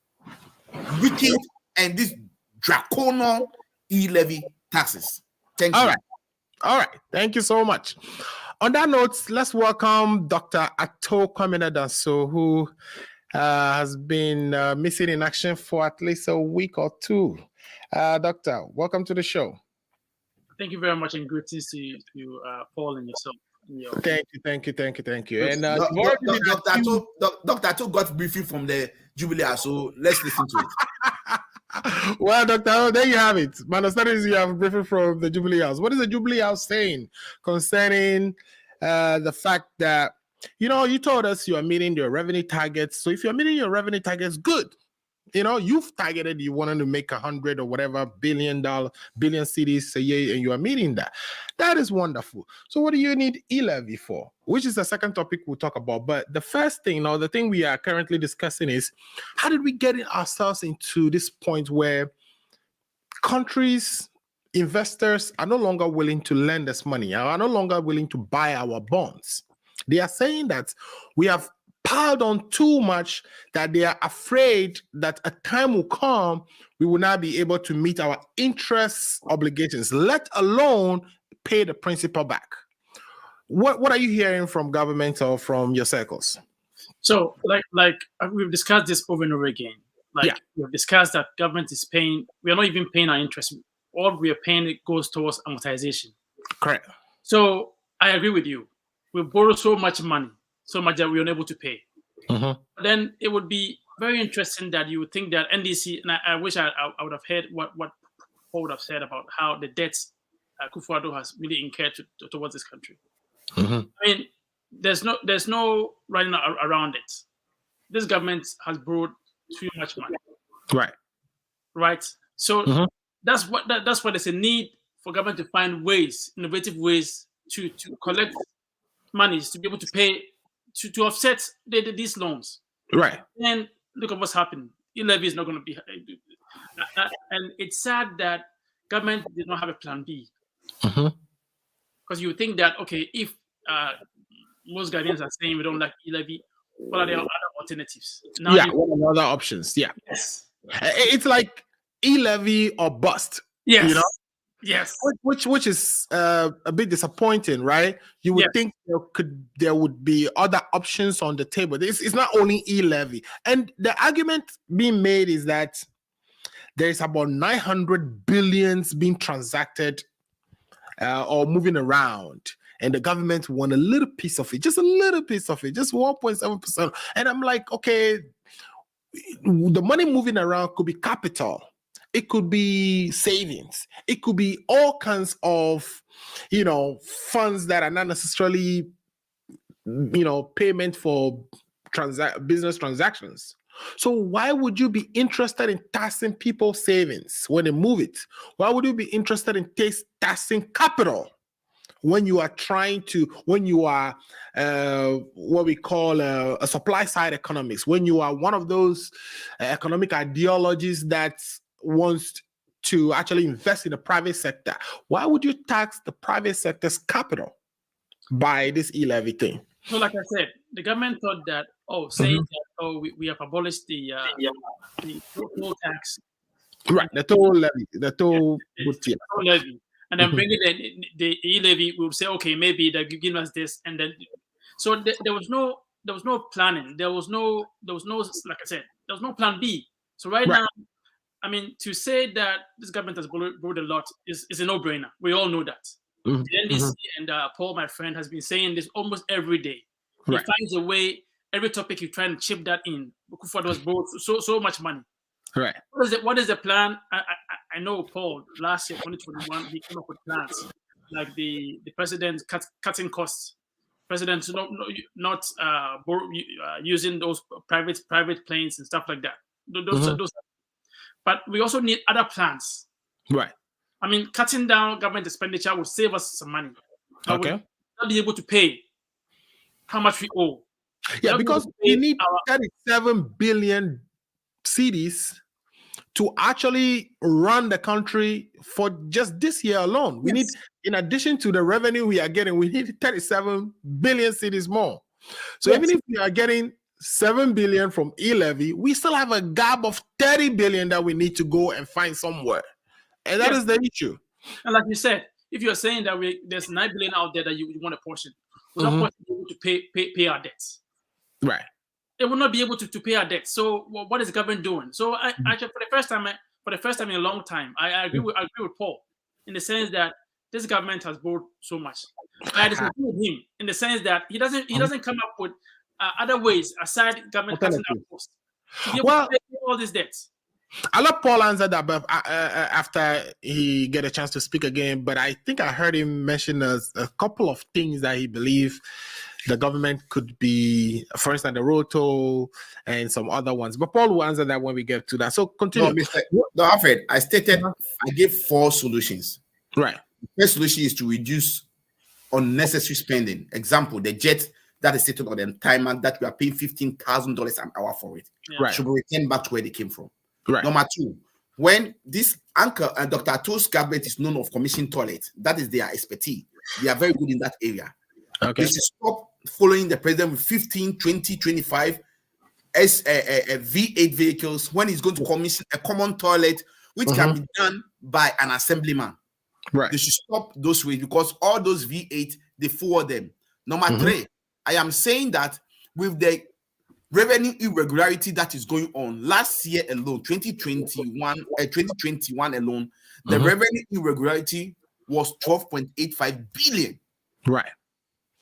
wicked and this draconian e-levy taxes. Thank you. All right. Thank you so much. On that note, let's welcome Dr. Ato Kwame-Danso, who has been missing in action for at least a week or two. Doctor, welcome to the show. Thank you very much, and greetings to you, Paul, and yourself. Thank you. And Dr. Ato got briefing from the Jubilee House, so let's listen to it. Well, Dr. there you have it. My understanding is you have a briefing from the Jubilee House. What is the Jubilee House saying concerning the fact that, you told us you are meeting your revenue targets. So if you're meeting your revenue targets, good. You've targeted, you wanted to make 100 or whatever billion cedis a year, and you are meeting that. That is wonderful. So what do you need e-levy for? Which is the second topic we'll talk about. But the first thing, the thing we are currently discussing is, how did we get ourselves into this point where countries, investors are no longer willing to lend us money, are no longer willing to buy our bonds? They are saying that we have piled on too much, that they are afraid that a time will come we will not be able to meet our interest obligations, let alone pay the principal back. What are you hearing from government or from your circles? So, like we've discussed this over and over again. We've discussed that government is paying. We are not even paying our interest. All we are paying goes towards amortization. Correct. So I agree with you. We borrow so much money, so much that we are unable to pay. Then it would be very interesting that you would think that NDC, and I wish I would have heard what Paul would have said about how the debts Akufo-Addo has really incurred towards this country. Mm-hmm. I mean, there's no running around it. This government has borrowed too much money. Right. So that's why there's a need for government to find ways, innovative ways to collect monies to be able to pay to offset these loans. Right. And look at what's happened. E-levy is not going to be, and it's sad that government did not have a plan B. Because you think that, okay, if most Ghanaians are saying we don't like e-levy, what are the other alternatives? What are the other options? Yeah. Yes. It's like e-levy or bust. Yes. You know? Yes. Which is a bit disappointing, right? You would think there would be other options on the table. It's not only e-levy. And the argument being made is that there's about 900 billions being transacted or moving around, and the government won a little piece of it, just a little piece of it, just 1.7%. And I'm like, okay, the money moving around could be capital, it could be savings, it could be all kinds of, funds that are not necessarily, payment for business transactions. So why would you be interested in taxing people's savings when they move it? Why would you be interested in taxing capital when you are what we call a supply side economics, when you are one of those economic ideologies that wants to actually invest in the private sector? Why would you tax the private sector's capital by this e-levy thing? So, like I said, the government thought that, saying that, we have abolished the toll tax. Right, the toll levy. Levy. And then bringing the e-levy, we would say, okay, maybe they're giving us this. And then, so there was no planning. There was no, like I said, there was no plan B. So right now, I mean, to say that this government has borrowed a lot is a no-brainer. We all know that. The NDC and Paul, my friend, has been saying this almost every day. He finds a way, every topic he trying to chip that in. Akufo-Addo was borrowed so much money. Right. What is the plan? I know Paul last year, 2021, he came up with plans like the president cutting costs. President not using those private planes and stuff like that. Those. But we also need other plans. Right. I mean, cutting down government expenditure will save us some money. Okay. We'll not be able to pay how much we owe. Yeah, because we need 37 billion cedis to actually run the country for just this year alone. We need, in addition to the revenue we are getting, we need 37 billion cedis more. So even if we are getting 7 billion from e-levy, we still have a gap of 30 billion that we need to go and find somewhere. And that is the issue. And like you said, if you're saying that there's 9 billion out there that you want a portion, we're not able to pay our debts. Right. They will not be able to pay our debts. So what is the government doing? So actually, for the first time in a long time, I agree with Paul in the sense that this government has borrowed so much. I disagree with him in the sense that he doesn't come up with other ways aside government cutting our costs to be able to pay all these debts. I'll let Paul answer that, but after he get a chance to speak again. But I think I heard him mention a couple of things that he believes the government could be, for instance, the road toll and some other ones. But Paul will answer that when we get to that. So continue. No, Alfred, I gave 4 solutions. Right. The first solution is to reduce unnecessary spending. Example, the jet that is sitting on the timer that we are paying $15,000 an hour for it. Right. Should be returned back to where they came from. Right. Number 2, when this Anchor and Dr. Ato's government is known of commission toilets, that is their expertise. They are very good in that area. Okay. They should stop following the president with 15, 20, 25 V8 vehicles when he's going to commission a common toilet, which can be done by an assemblyman. Right. They should stop those ways because all those V8, they forward them. Number 3, I am saying that with the revenue irregularity that is going on last year alone, 2021 alone, the revenue irregularity was 12.85 billion. Right.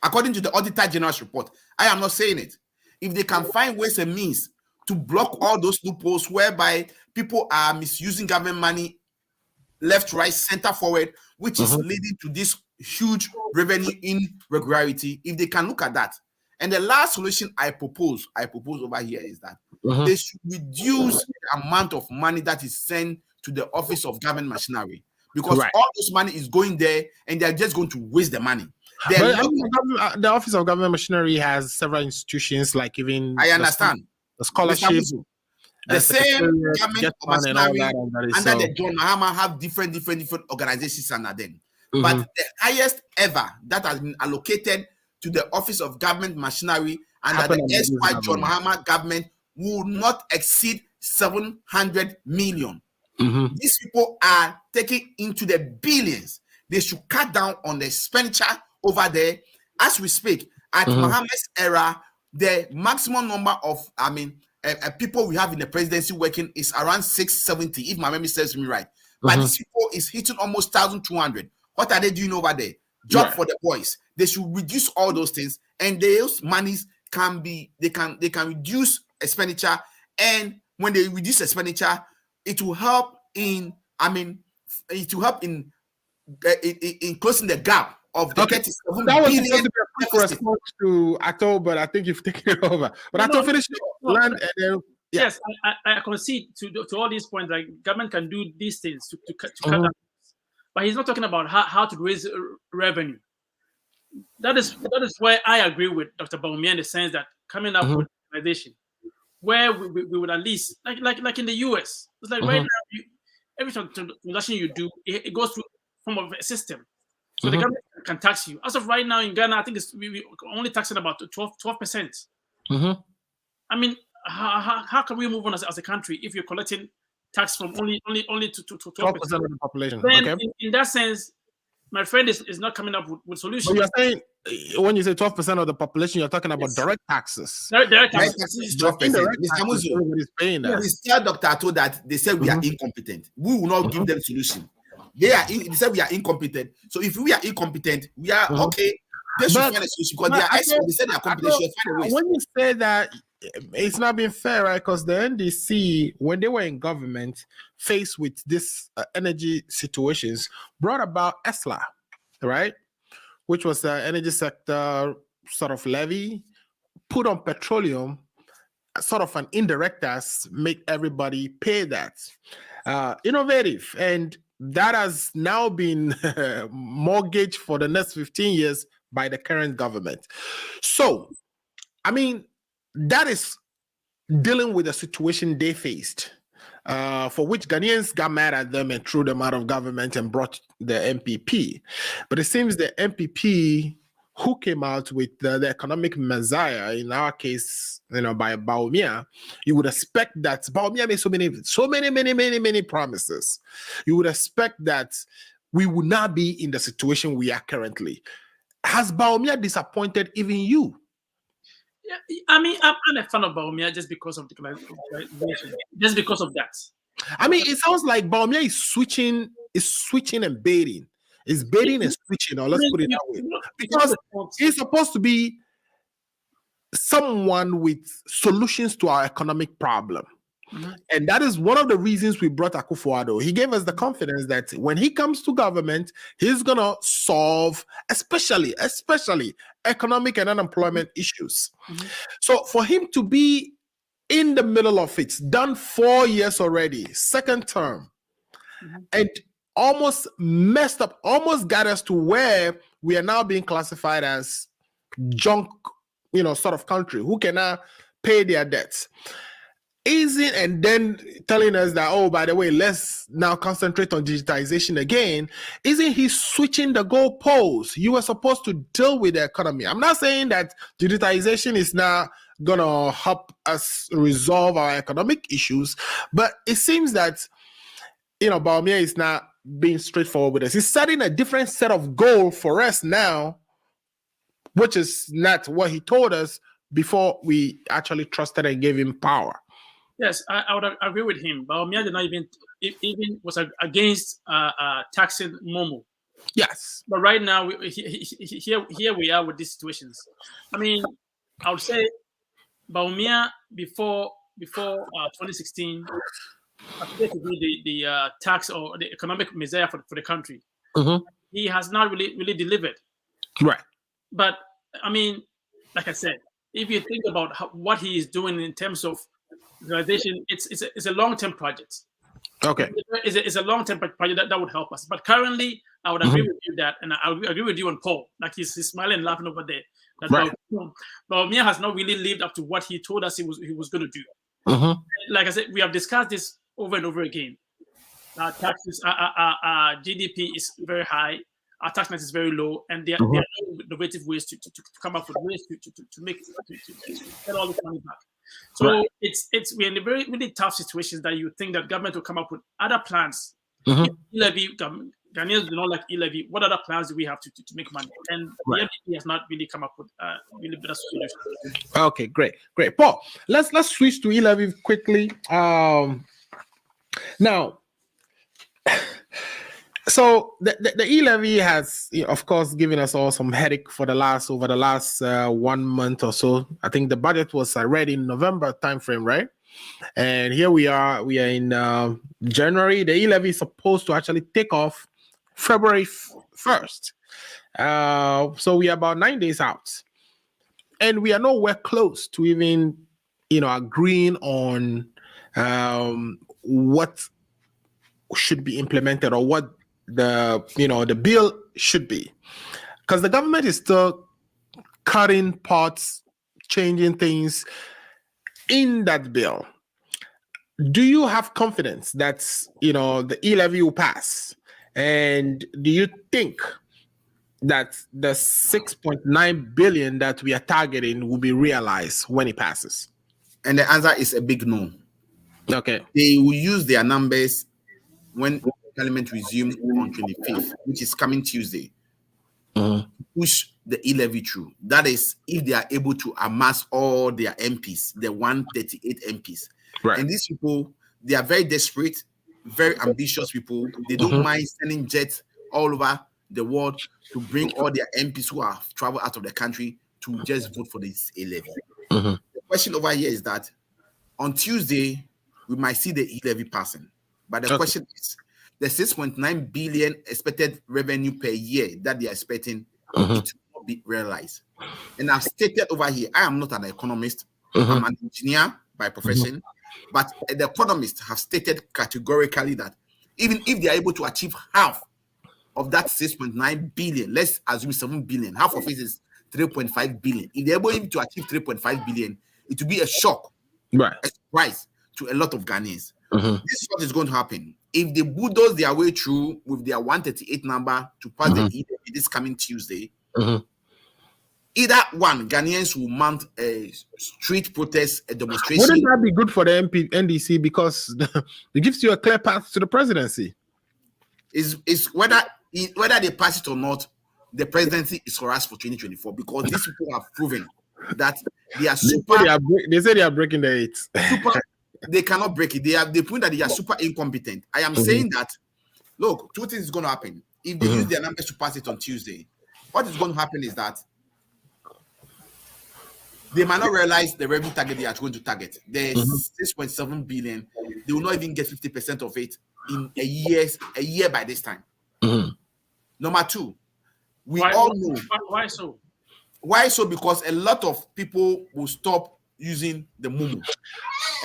According to the Auditor General's report. I am not saying it. If they can find ways and means to block all those loopholes whereby people are misusing government money left, right, center, forward, which is leading to this huge revenue irregularity. If they can look at that. And the last solution I propose over here is that they should reduce the amount of money that is sent to the Office of Government Machinery, because all this money is going there and they're just going to waste the money. But the Office of Government Machinery has several institutions, like even I understand the scholarship. The same government machinery under the John Mahama have different organizations under them. But the highest ever that has been allocated to the Office of Government Machinery under the S.Y. John Mahama government will not exceed 700 million. These people are taking into the billions. They should cut down on the expenditure over there. As we speak, at Mahama's era, the maximum number of, people we have in the presidency working is around 670, if my memory serves me right. But these people is hitting almost 1,200. What are they doing over there? Job for the boys. They should reduce all those things, and those monies can reduce expenditure. And when they reduce expenditure, it will help in closing the gap of the 37 that was billion. supposed to be a quick response to Ato, but I think you've taken it over. But Ato, finish land and then. Yeah. Yes, I concede to all these points. Like, government can do these things to cut down, but he's not talking about how to raise revenue. That is where I agree with Dr. Bawumia in the sense that coming up with an organization where we would at least like in the US, it's like right now every transaction you do, it goes through form of a system. So the government can tax you. As of right now in Ghana, I think we only taxing about 12%. I mean, how can we move on as a country if you're collecting tax from only to 12% of the population? Then in that sense, my friend is not coming up with solutions. But you're saying, when you say 12% of the population, you're talking about direct taxes. Direct taxes is 12%. Mr. Muzo, everybody's paying that. we tell Dr. Ato that they said we are incompetent. We will not give them solution. They said we are incompetent. So if we are incompetent, we are okay. They should find a solution because they are experts. They said they are competent. They should find a way. When you say that, it's not being fair, right? Because the NDC, when they were in government, faced with this energy situations, brought about ESLA, right? Which was the energy sector sort of levy put on petroleum, sort of an indirect tax, make everybody pay that. Innovative. And that has now been mortgaged for the next 15 years by the current government. So, I mean, that is dealing with the situation they faced, for which Ghanaians got mad at them and threw them out of government and brought the MPP. But it seems the MPP who came out with the economic messiah, in our case, by Bawumia, you would expect that Bawumia made many promises. You would expect that we would not be in the situation we are currently. Has Bawumia disappointed even you? Yeah, I mean, I'm a fan of Bawumia just because of the just because of that. I mean, it sounds like Bawumia is switching and baiting. It's baiting and switching, or let's put it that way. Because he's supposed to be someone with solutions to our economic problem. And that is one of the reasons we brought Akufo-Addo. He gave us the confidence that when he comes to government, he's going to solve especially economic and unemployment issues. So for him to be in the middle of it, done 4 years already, second term, and almost messed up, almost got us to where we are now being classified as junk, sort of country who cannot pay their debts. And then telling us that, oh, by the way, let's now concentrate on digitization again. Isn't he switching the goalposts? You were supposed to deal with the economy. I'm not saying that digitization is not going to help us resolve our economic issues, but it seems that, Bawumia is not being straightforward with us. He's setting a different set of goal for us now, which is not what he told us before we actually trusted and gave him power. Yes, I would agree with him. Bawumia did not even was against taxing Momo. Yes, but right now here we are with these situations. I mean, I would say Bawumia before 2016 appeared to be the tax or the economic messiah for the country. Mm-hmm. He has not really delivered. Right. But I mean, like I said, if you think about what he is doing in terms of realization, it's a long-term project. Okay. It's a long-term project that would help us. But currently, I would agree with you that, and I agree with you on Paul. Like he's smiling and laughing over there. That Right. Baumia has not really lived up to what he told us he was going to do. Mm-hmm. Like I said, we have discussed this over and over again. Our taxes, our GDP is very high. Our tax rate is very low, and there are no innovative ways to come up with ways to make to get all this money back. So we're in a very really tough situation that you think that government will come up with other plans. E-levy, Ghanaians do not like e-levy. What other plans do we have to make money? And the NDP has not really come up with really better solutions. Okay, great. Paul, let's switch to e-levy quickly. Now, so the e-levy has, of course, given us all some headache over the last 1 month or so. I think the budget was ready in November timeframe, right? And here we are in January. The e-levy is supposed to actually take off February 1st. So we are about 9 days out. And we are nowhere close to even, agreeing on what should be implemented or what the bill should be. Because the government is still cutting parts, changing things in that bill. Do you have confidence that the e-levy will pass? And do you think that the 6.9 billion that we are targeting will be realized when it passes? And the answer is a big no. Okay. They will use their numbers when Parliament resumes on 25th, which is coming Tuesday, to push the e-levy through. That is, if they are able to amass all their MPs, the 138 MPs. Right. And these people, they are very desperate, very ambitious people. They don't mind sending jets all over the world to bring all their MPs who have traveled out of the country to just vote for this e-levy. The question over here is that on Tuesday, we might see the e-levy passing. But the question is, the 6.9 billion expected revenue per year that they are expecting, it will not be realized. And I've stated over here, I am not an economist. I'm an engineer by profession. But the economists have stated categorically that even if they are able to achieve half of that 6.9 billion, let's assume 7 billion, half of it is 3.5 billion. If they're able to achieve 3.5 billion, it will be a shock, a surprise to a lot of Ghanaians. This is what is going to happen. If they bulldoze their way through with their 138 number to pass the e-levy this coming Tuesday, either one, Ghanaians will mount a street protest, a demonstration. Wouldn't that be good for the NDC because it gives you a clear path to the presidency? Is whether they pass it or not, the presidency is for us for 2024 because these people have proven that they are super. They say they are breaking the eight. They cannot break it. They prove that they are super incompetent. I am saying that, look, two things is going to happen. If they use their numbers to pass it on Tuesday, what is going to happen is that they might not realize the revenue target they are going to target. The 6.7 billion, they will not even get 50% of it in a year by this time. Number two, all know. Why so? Why so? Because a lot of people will stop using the Momo.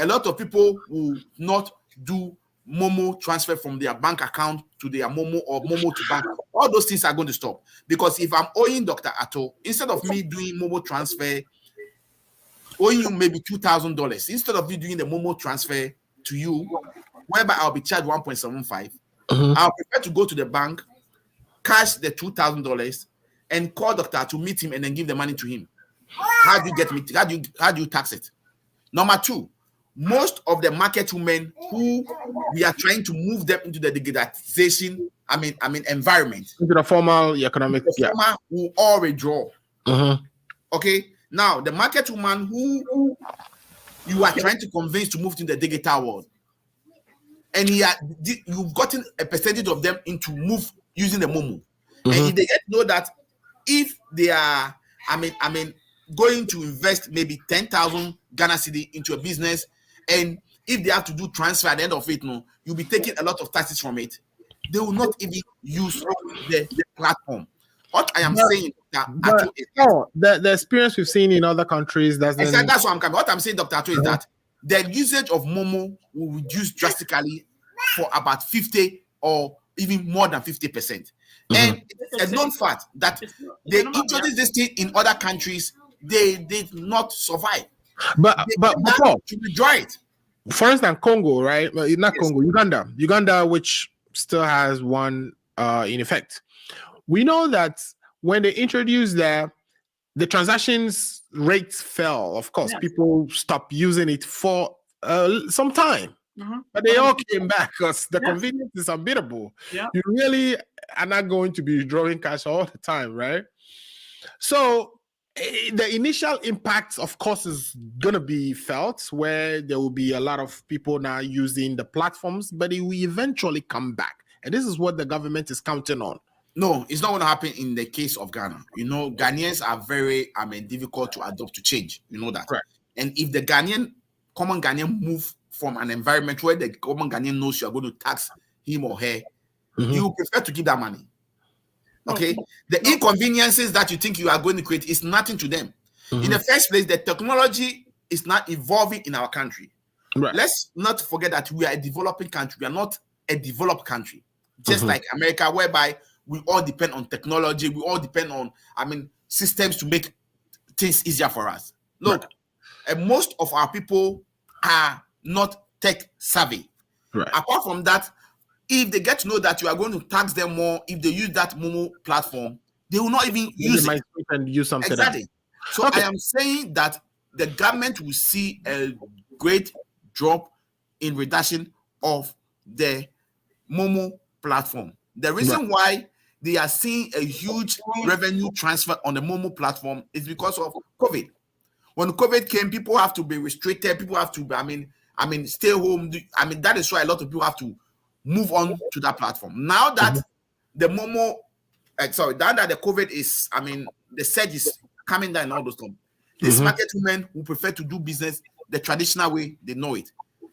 A lot of people will not do Momo transfer from their bank account to their Momo or Momo to bank. All those things are going to stop. Because if I'm owing Dr. Atto, instead of me doing Momo transfer, owing you maybe $2,000, instead of me doing the Momo transfer to you, whereby I'll be charged 1.75, I'll prefer to go to the bank, cash the $2,000, and call Dr. to meet him and then give the money to him. How do you get me? How do you tax it? Number two, most of the market women who we are trying to move them into the digitization, environment, into the formal economic, formal will all withdraw. Okay, now the market woman who you are trying to convince to move to the digital world, and you've gotten a percentage of them into move using the Momo, and if they get to know that if they are, going to invest maybe 10,000 Ghana cedi into a business, and if they have to do transfer at the end of it, no, you'll be taking a lot of taxes from it. They will not even use the platform. What I am saying, Dr. the experience we've seen in other countries doesn't. Exactly, that's what I'm coming. What I'm saying, Dr. Ato, is that the usage of Momo will reduce drastically for about 50 or even more than 50%. And it's a known fact that they introduced this thing in other countries, they did not survive. But to withdraw it. For instance, Congo, right? Not Yes. Congo, Uganda, which still has one in effect. We know that when they introduced the transactions rates fell. Of course, people stopped using it for some time. But they all came back because the convenience is unbeatable. Yeah. You really are not going to be drawing cash all the time, right? So the initial impact, of course, is going to be felt where there will be a lot of people now using the platforms, but it will eventually come back. And this is what the government is counting on. No, it's not going to happen in the case of Ghana. You know, Ghanaians are very, difficult to adopt to change. You know that. Correct. And if the common Ghanaian move from an environment where the common Ghanaian knows you are going to tax him or her, you prefer to give that money. Okay? The inconveniences that you think you are going to create is nothing to them. In the first place, the technology is not evolving in our country. Right. Let's not forget that we are a developing country. We are not a developed country. Just like America, whereby we all depend on technology. We all depend on, systems to make things easier for us. Look, most of our people are not tech savvy. Right. Apart from that, if they get to know that you are going to tax them more, if they use that Momo platform, they will not even use it. And use something Exactly. else. So I am saying that the government will see a great drop in reduction of the Momo platform. The reason why they are seeing a huge revenue transfer on the Momo platform is because of COVID. When COVID came, people have to be restricted. People have to, stay home. That is why a lot of people have to move on to that platform. Now that the Momo, now that the COVID is, the surge is coming down and all those stuff, these market women who prefer to do business the traditional way, they know it.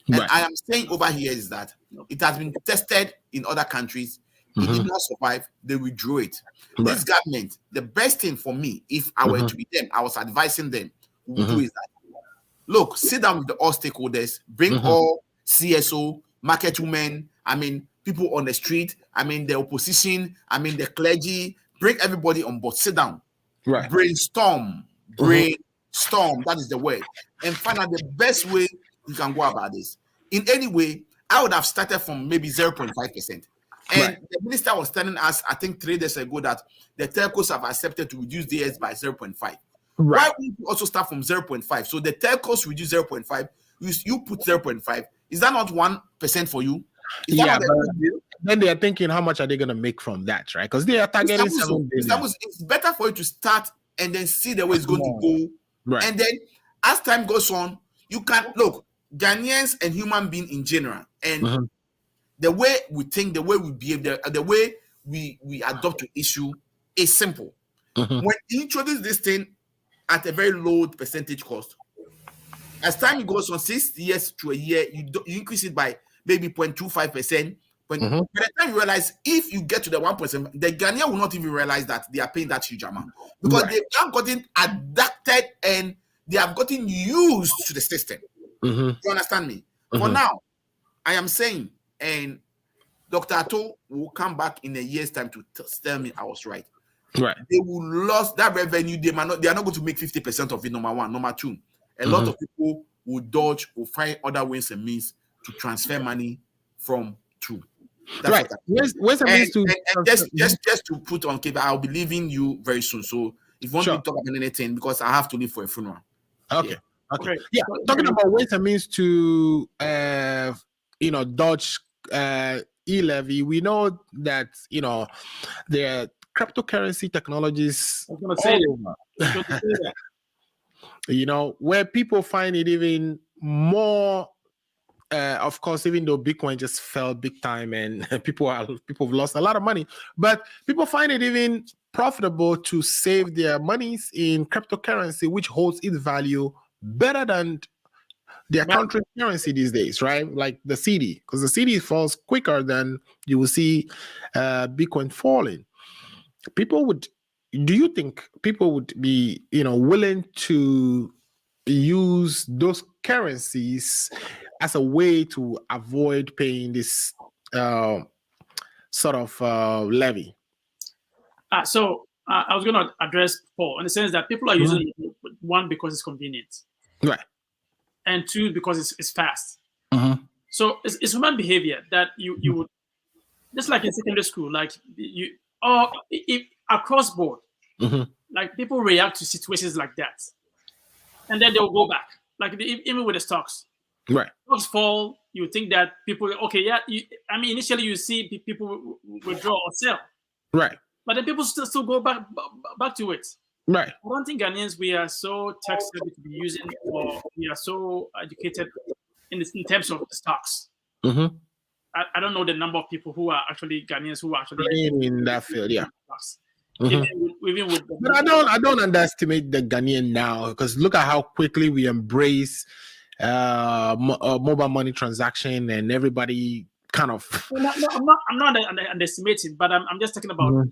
And I am saying over here is that it has been tested in other countries. It did not survive. They withdrew it. This government, the best thing for me, if I were to be them, I was advising them, would do is that, look, sit down with all stakeholders, bring all CSO, market women, people on the street, the opposition, the clergy, bring everybody on board, sit down, brainstorm, that is the word, and find out the best way you can go about this. In any way, I would have started from maybe 0.5%. And the minister was telling us, I think 3 days ago, that the telcos have accepted to reduce theirs by 0.5. Why wouldn't you also start from 0.5? So the telcos reduce 0.5, you put 0.5. Is that not 1% for you? Then they are thinking, how much are they going to make from that, right? Because they are targeting 7 billion. It's better for you to start and then see the way it's going to go. Right. And then as time goes on, you can look, Ghanaians and human beings in general, and the way we think, the way we behave, the way we adopt to issue is simple. When you introduce this thing at a very low percentage cost, as time goes on, 6 years to a year, you increase it by maybe 0.25%. By the time you realize, if you get to the 1%, the Ghanaian will not even realize that they are paying that huge amount, because they have gotten adapted and they have gotten used to the system. You understand me? For now, I am saying, and Dr. Ato will come back in a year's time to tell me I was right. They will lose that revenue. They are not going to make 50% of it, number one. Number two, a lot of people will find other ways and means to transfer money from to. That's just to put on cable, I'll be leaving you very soon. So if you want to talk about anything, because I have to leave for a funeral. Okay. Talking about ways and means to dodge e-levy, we know that there are cryptocurrency technologies all over. Where people find it even more. Of course, even though Bitcoin just fell big time and people have lost a lot of money, but people find it even profitable to save their monies in cryptocurrency, which holds its value better than their country currency these days, right? Like the CD, because the CD falls quicker than you will see Bitcoin falling. Do you think people would be, willing to use those currencies as a way to avoid paying this sort of levy? So I was going to address Paul in the sense that people are using it, one, because it's convenient, right, and two, because it's fast. So it's human behavior that you would, just like in secondary school, like if across board, like people react to situations like that, and then they'll go back. Like even with the stocks, right? Stocks fall, you think that people, initially you see people withdraw or sell, right? But then people still go back to it. Right. I don't think Ghanaians, we are so tech savvy to be using, or we are so educated in terms of the stocks. I don't know the number of people who are actually Ghanaians who are actually in that field. Yeah. Even with but I don't underestimate the Ghanaian now, because look at how quickly we embrace mobile money transaction, and everybody kind of. I'm not underestimating, but I'm just talking about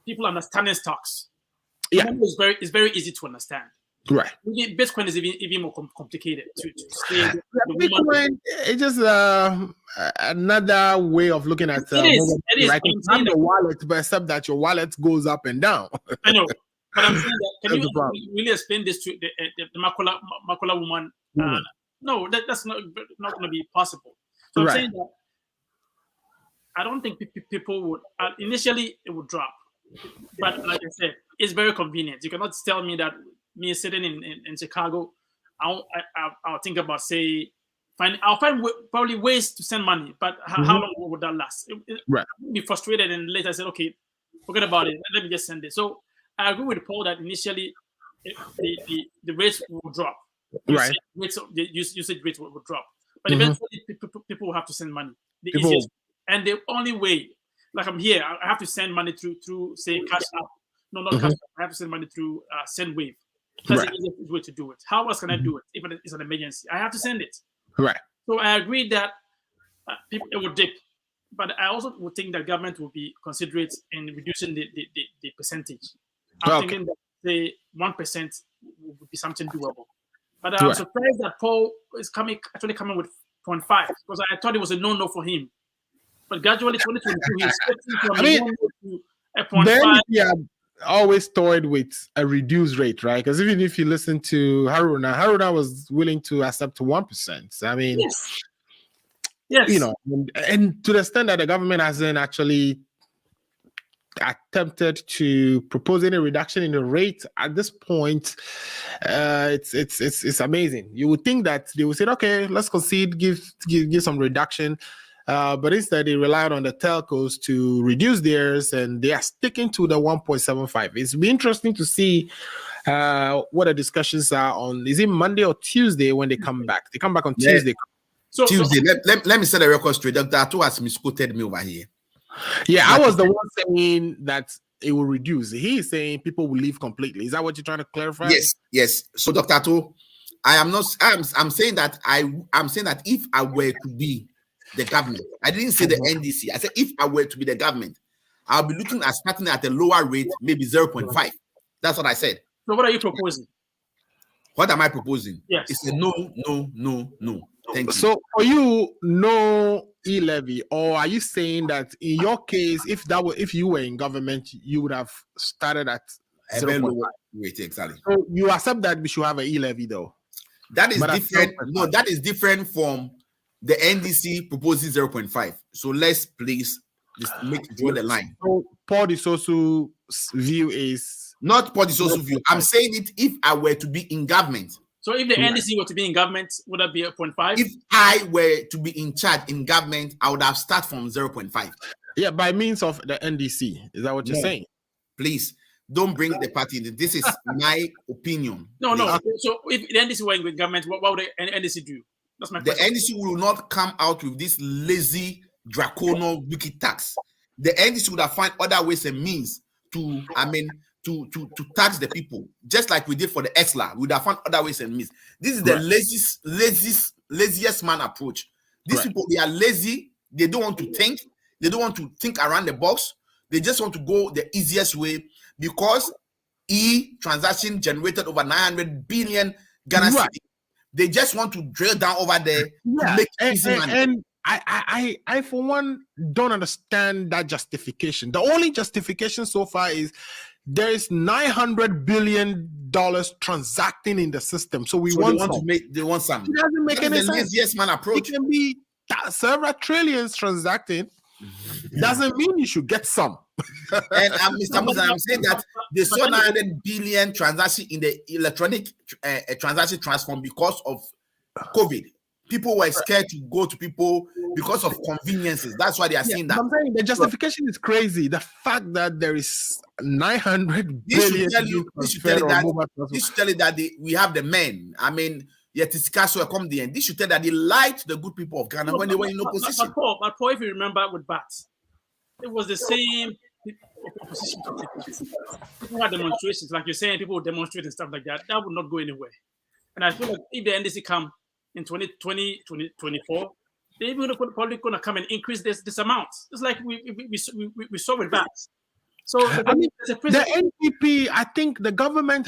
people understanding stocks. Yeah, it's very easy to understand. Right. Bitcoin is even more complicated to say. Bitcoin, it's just another way of looking at it is. Right? It's not the wallet, but except that your wallet goes up and down. I know, but I'm saying that. Can you really explain this to the Makola woman? No, that's not going to be possible. So I'm saying that I don't think people would initially it would drop, but like I said, it's very convenient. You cannot tell me that me sitting in Chicago, I'll think about I'll find probably ways to send money, but how long would that last? Right. I would be frustrated, and later I said, okay, forget about it. Let me just send it. So I agree with Paul that initially the rates will drop. Right. The usage rates will drop, but eventually people will have to send money. And the only way, like I'm here, I have to send money through say Cash App. No, not Cash App. I have to send money through SendWave. That's the easiest way to do it. How else can I do it if it's an emergency? I have to send it. Right. So I agree that it would dip, but I also would think that government will be considerate in reducing the percentage. I'm thinking that say 1% would be something doable. But I'm surprised that Paul is coming with 0.5, because I thought it was a no for him. But gradually, 2022, he's getting to a 0.5. Yeah, always toyed with a reduced rate, right? Because even if you listen to Haruna was willing to accept 1%. I mean, yes. And to the extent that the government hasn't actually attempted to propose any reduction in the rate at this point, it's amazing. You would think that they would say, okay, let's concede, give some reduction. But instead, they relied on the telcos to reduce theirs, and they are sticking to the 1.75. It's be interesting to see what the discussions are on. Is it Monday or Tuesday when they come back? They come back on Tuesday. Tuesday. Let me set the record straight. Dr. Atu has misquoted me over here. Yeah, I was the one saying that it will reduce. He is saying people will leave completely. Is that what you're trying to clarify? Yes. So, Dr. Atu, I'm saying that I'm saying that if I were to be the government, I didn't say the NDC. I said if I were to be the government, I'll be looking at starting at a lower rate, maybe 0.5. That's what I said. So what are you proposing? What am I proposing? Yes. It's a no. Thank you. So for you, no e-levy, or are you saying that in your case, if you were in government, you would have started at 0.5 rate? Exactly. So you accept that we should have an e-levy, though? That is different. No, that is different from the NDC proposing 0.5. So let's please draw the line. So Paul Disosu's view is not Paul Disosu's view. I'm saying it if I were to be in government. So if the NDC were to be in government, would that be a 0.5? If I were to be in charge in government, I would have started from 0.5. Yeah, by means of the NDC. Is that what you're saying? Please, don't bring the party in. This is my opinion. No. So if the NDC were in government, what would the NDC do? That's my question. The NDC will not come out with this lazy, draconian, wicked tax. The NDC would have found other ways and means to, to tax the people, just like we did for the EXLA. We would have found other ways and means. This is the laziest man approach. These people, they are lazy. They don't want to think. They don't want to think around the box. They just want to go the easiest way, because transaction generated over 900 billion Ghana cedi. They just want to drill down over there to make easy money. And I for one don't understand that justification. The only justification so far is there is $900 billion transacting in the system, so they want some. They want some. It doesn't make any sense. Yes, man approach. It can be several trillions transacting. Doesn't mean you should get some. And Mr. Musa, I'm saying that they saw 900 billion transaction in the electronic transaction transform because of COVID. People were scared to go to people because of conveniences. That's why they are saying that. I'm saying the justification is crazy. The fact that there is 900 billion. This should tell you that we have the men. I mean, yet it's Castle come the end. This should tell that they lied to the good people of Ghana when they were in opposition. But Paul, if you remember with BATS, it was the same opposition. People had demonstrations, like you're saying, people would demonstrate and stuff like that. That would not go anywhere. And I feel like if the NDC come in 2020, 2024, they're probably going to come and increase this amount. It's like we saw with BATS. So I mean, the NPP, I think the government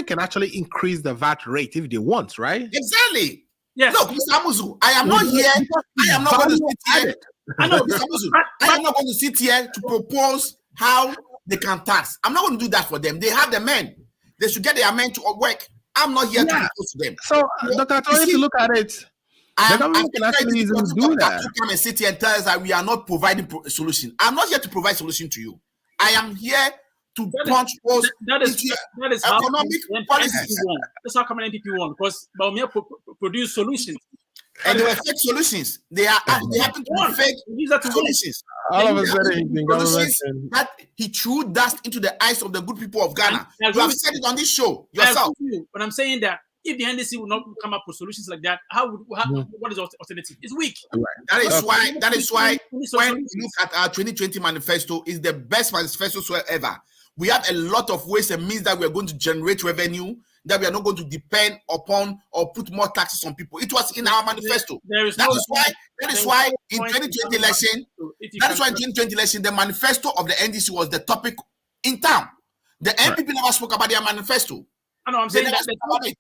can actually increase the VAT rate if they want, right? Exactly. Yes. Look, Mr. Amuzu, I am not here. I am not going to sit here. I know, Mr. Amuzu, I am not going to sit here to propose how they can tax. I'm not going to do that for them. They have the men. They should get their men to work. I'm not here to propose to them. So, Dr. Tori, if you look at it, the government can actually do that. To come and sit here and tell us that we are not providing solution. I'm not here to provide solution to you. I am here to punch holes into economic policies. That's how come an NPP won, because Baumia produce solutions. And they were fake solutions. They happen to be fake solutions. All of a sudden, that he threw dust into the eyes of the good people of Ghana. You have said it on this show yourself. But I'm saying that if the NDC would not come up with solutions like that, what is the alternative? It's weak. Right. That is why when you look at our 2020 manifesto, is the best manifesto ever. We have a lot of ways and means that we are going to generate revenue, that we are not going to depend upon or put more taxes on people. It was in our manifesto. That is why in 2020 election, the manifesto of the NDC was the topic in town. The NPP never spoke about their manifesto. I know, I'm saying that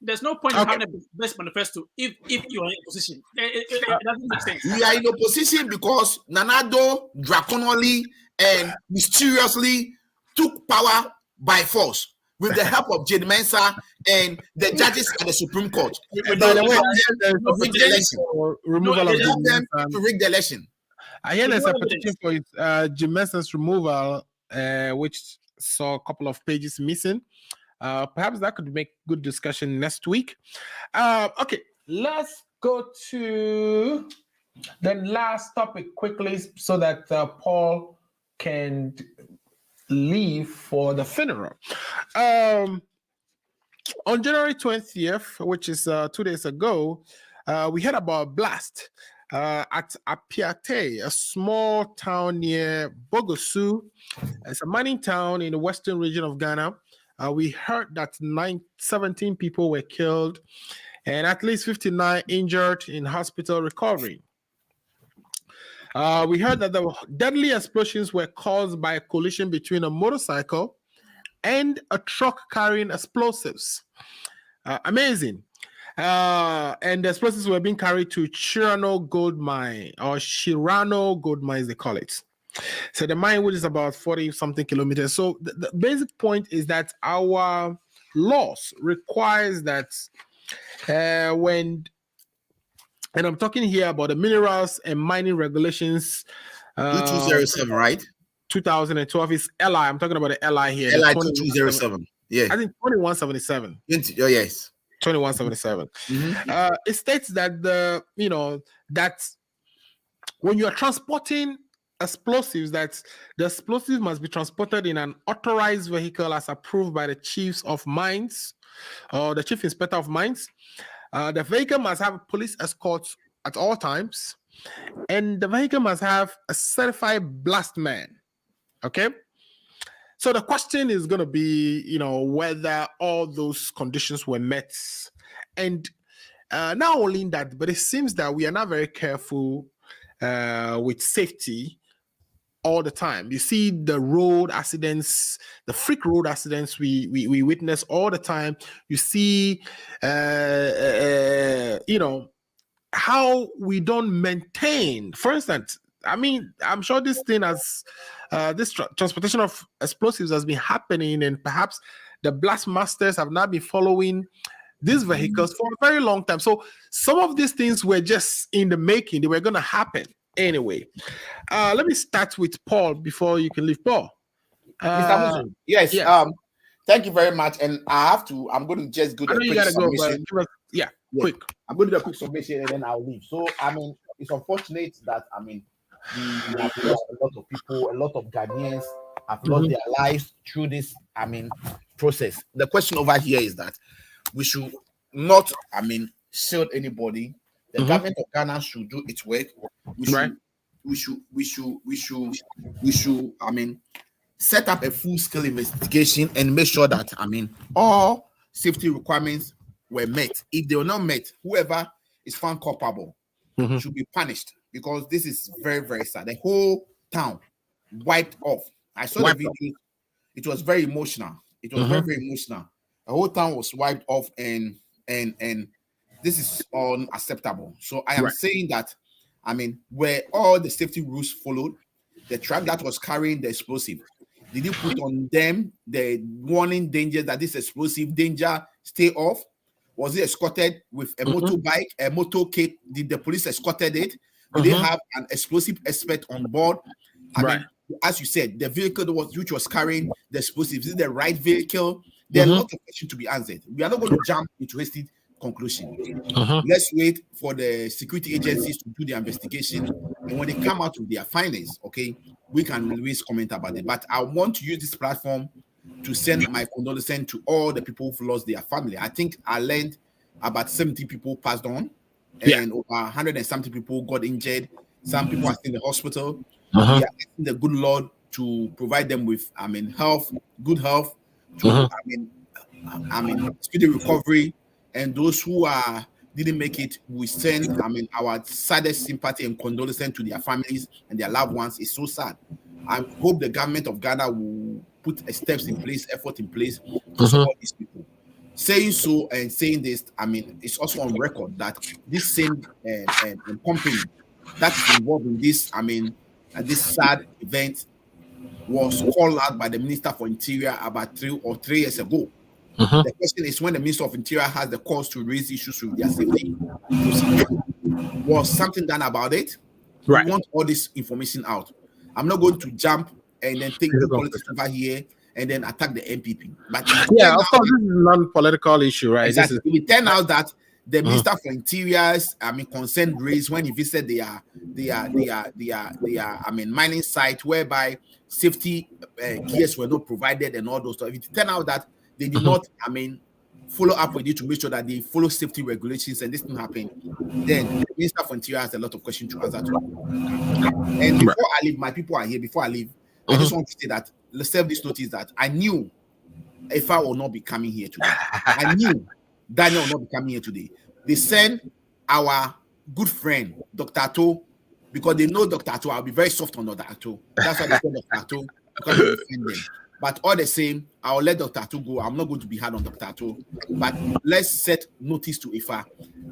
there's no point in having the best manifesto if you are in opposition. It doesn't make sense. We are in opposition because Nanado draconically and mysteriously took power by force with the help of Jade Mensah and the judges at the Supreme Court. By the way, to rig the election. I hear there's a petition for Jade Mensah's removal, which saw a couple of pages missing. Perhaps that could make good discussion next week. Okay, let's go to the last topic quickly so that Paul can leave for the funeral. On January 20th, which is 2 days ago, we heard about a blast at Apiate, a small town near Bogosu. It's a mining town in the western region of Ghana. We heard that 17 people were killed and at least 59 injured in hospital recovering. We heard that the deadly explosions were caused by a collision between a motorcycle and a truck carrying explosives. Amazing. And the explosives were being carried to Shirano Gold Mine, or Shirano Gold Mines, they call it. So the mine, which is about 40-something kilometers. So the basic point is that our laws requires that and I'm talking here about the minerals and mining regulations. 2207, right? 2012 is LI. I'm talking about the LI here. LI 2207. Yeah. I think 2177. Oh, yes. 2177. Mm-hmm. It states that that when you are transporting explosives, that the explosives must be transported in an authorized vehicle as approved by the chiefs of mines or the chief inspector of mines. The vehicle must have a police escort at all times, and the vehicle must have a certified blast man. Okay. So the question is going to be, whether all those conditions were met. And not only that, but it seems that we are not very careful with safety all the time. You see the road accidents, the freak road accidents we witness all the time. You see, how we don't maintain. For instance, I mean, I'm sure this thing has this transportation of explosives has been happening, and perhaps the blast masters have not been following these vehicles for a very long time. So some of these things were just in the making. They were going to happen anyway. Let me start with Paul before you can leave. Paul. Mr. Musu, yes. Thank you very much. And I'm going to just do the quick submission. Quick. I'm going to do a quick submission and then I'll leave. So, I mean, it's unfortunate that, we have lost a lot of people, a lot of Ghanaians have lost their lives through this, process. The question over here is that we should not, shield anybody. The government of Ghana should do its work. We should, set up a full-scale investigation and make sure that, all safety requirements were met. If they were not met, whoever is found culpable should be punished, because this is very, very sad. The whole town wiped off. I saw the video. It was very emotional. It was very, very emotional. The whole town was wiped off, and this is unacceptable. So I am saying that, where all the safety rules followed, the truck that was carrying the explosive, did you put on them the warning danger that this explosive danger, stay off? Was it escorted with a motorbike, a motorcade? Did the police escorted it? Do they have an explosive expert on board? I mean, as you said, the vehicle which was carrying the explosives, is it the right vehicle? There are a lot of questions to be answered. We are not going to jump into hasty conclusion. Let's wait for the security agencies to do the investigation, and when they come out with their findings, okay, we can always comment about it. But I want to use this platform to send my condolences to all the people who've lost their family. I think I learned about 70 people passed on, and over 100 and something people got injured. Some people are still in the hospital. We are asking the good Lord to provide them with, health, good health, to, speedy recovery. And those who didn't make it, we send, our saddest sympathy and condolences to their families and their loved ones. It's so sad. I hope the government of Ghana will put steps in place, effort in place to support these people. Saying so and saying this, it's also on record that this same company that is involved in this, this sad event was called out by the Minister for Interior about 3 years ago. The question is, when the Minister of Interior has the cause to raise issues with their safety procedure, was something done about it? We want all this information out. I'm not going to jump and then take the politics over here and then attack the MPP. But of course, this is a non-political issue, right? Exactly. It turned out that the Minister for Interior's concern raised when he visited their mining site, whereby safety gears were not provided and all those stuff. It turned out that they did not, follow up with you to make sure that they follow safety regulations and this didn't happen. Then the Minister for Interior has a lot of questions to answer to. And before I leave, my people are here. Before I leave, I just want to say that, let's serve this notice that I knew Ifa will not be coming here today. I knew Daniel will not be coming here today. They sent our good friend, Dr. Ato, because they know Dr. Ato. I'll be very soft on Dr. Ato. That's why they sent Dr. Ato, because they defend them. But all the same, I'll let Dr. Ato go. I'm not going to be hard on Dr. Ato. But let's set notice to Ifa.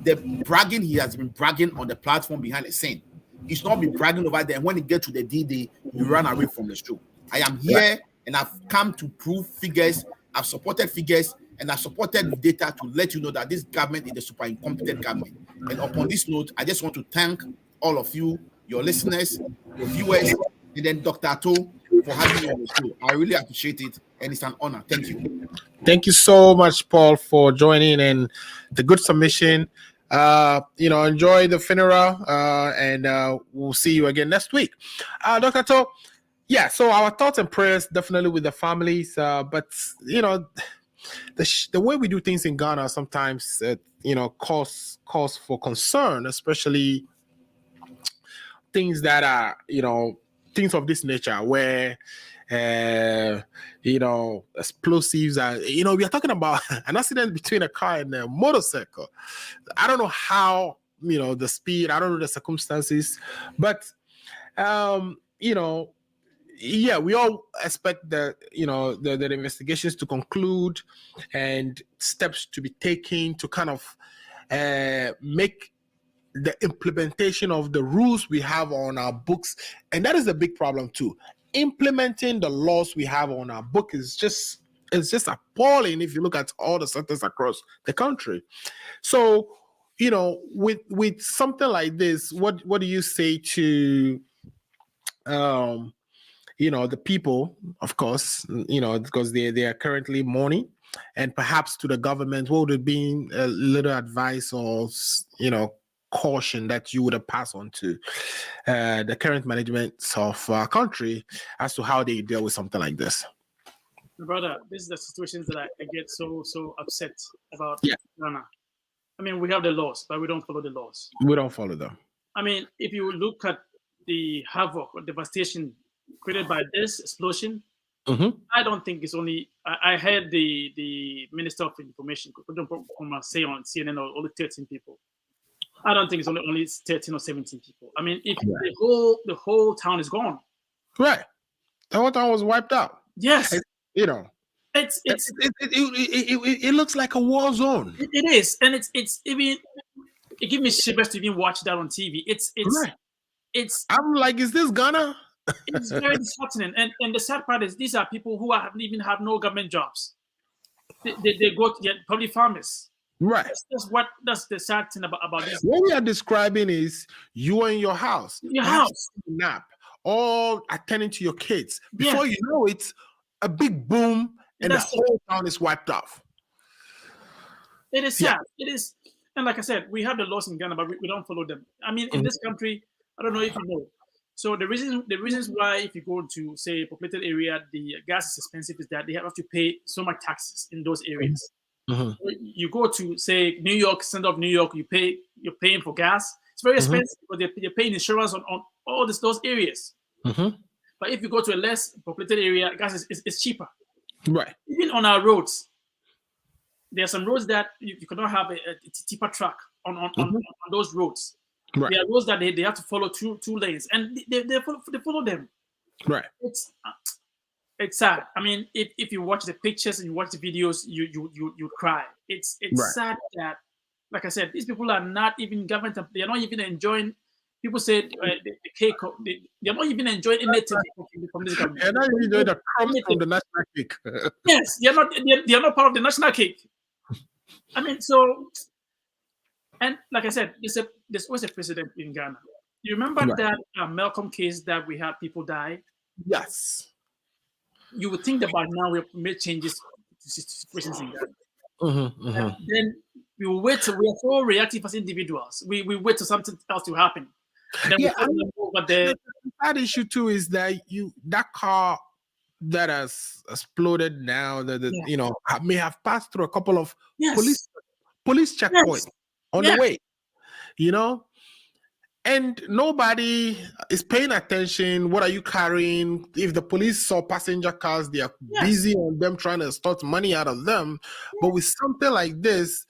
The bragging he has been bragging on the platform behind the scene. He's not been bragging over there. When he gets to the D-Day, you run away from the show. I am here and I've come to prove figures. I've supported figures and I've supported with data to let you know that this government is a super incompetent government. And upon this note, I just want to thank all of you, your listeners, your viewers, and then Dr. Ato for having me on the show. I really appreciate it, and it's an honor. Thank you. Thank you so much, Paul, for joining and the good submission. Enjoy the funeral, and we'll see you again next week. Dr. Ato, so our thoughts and prayers definitely with the families, but the way we do things in Ghana sometimes cause for concern, especially things that are things of this nature, where explosives. We are talking about an accident between a car and a motorcycle. I don't know how, the speed, I don't know the circumstances, but, yeah, we all expect the investigations to conclude and steps to be taken to kind of make the implementation of the rules we have on our books. And that is a big problem too. Implementing the laws we have on our book is just appalling if you look at all the sectors across the country. So, with something like this, what do you say to the people, of course, because they are currently mourning, and perhaps to the government, what would have been a little advice or, caution that you would have passed on to the current management of our country as to how they deal with something like this? Brother, this is the situations that I get so upset about. Yeah. Ghana. I mean, we have the laws, but we don't follow the laws. We don't follow them. I mean, if you look at the havoc or devastation created by this explosion, I don't think it's only. I heard the Minister of Information say on CNN only 13 people. I don't think it's only 13 or 17 people. I mean, if the whole town is gone, right? The whole town was wiped out. Yes, it looks like a war zone. It is, and it gives me shivers to even watch that on TV. It's. I'm like, is this Ghana? It's very disheartening, and the sad part is these are people who have no government jobs. They go to get public farmers. Right. That's the sad thing about this. What we are describing is you are in your house. Nap, all attending to your kids. Before you know it, a big boom and the whole town is wiped off. It is sad. It is, and like I said, we have the laws in Ghana, but we don't follow them. I mean, in this country, I don't know if you know. So the reasons why, if you go to, say, a populated area, the gas is expensive is that they have to pay so much taxes in those areas. So you go to, say, New York, center of New York, you're paying for gas. It's very expensive, but they're paying insurance on all those areas. But if you go to a less populated area, gas is cheaper. Right. Even on our roads, there are some roads that you cannot have a tipper truck on those roads. Right. There are roads that they have to follow two lanes, and they follow them. Right. It's sad. I mean, if you watch the pictures and you watch the videos, you cry. It's sad that, like I said, these people are not even government. They are not even enjoying. People say the cake. They are not even enjoying anything from this government. They're not even enjoying the crumbs from the national cake. Yes, they are not part of the national cake. I mean, so, and like I said, there's always a precedent in Ghana. You remember that Malcolm case that we had people die? Yes. You would think that by now we have made changes to situations in Ghana. And then we will wait till we are so reactive as individuals. We wait till something else to happen. Then the bad issue too is that that car that has exploded now may have passed through a couple of police checkpoints on the way, and nobody is paying attention. What are you carrying? If the police saw passenger cars, they are busy on them trying to extort money out of them. But with something like this,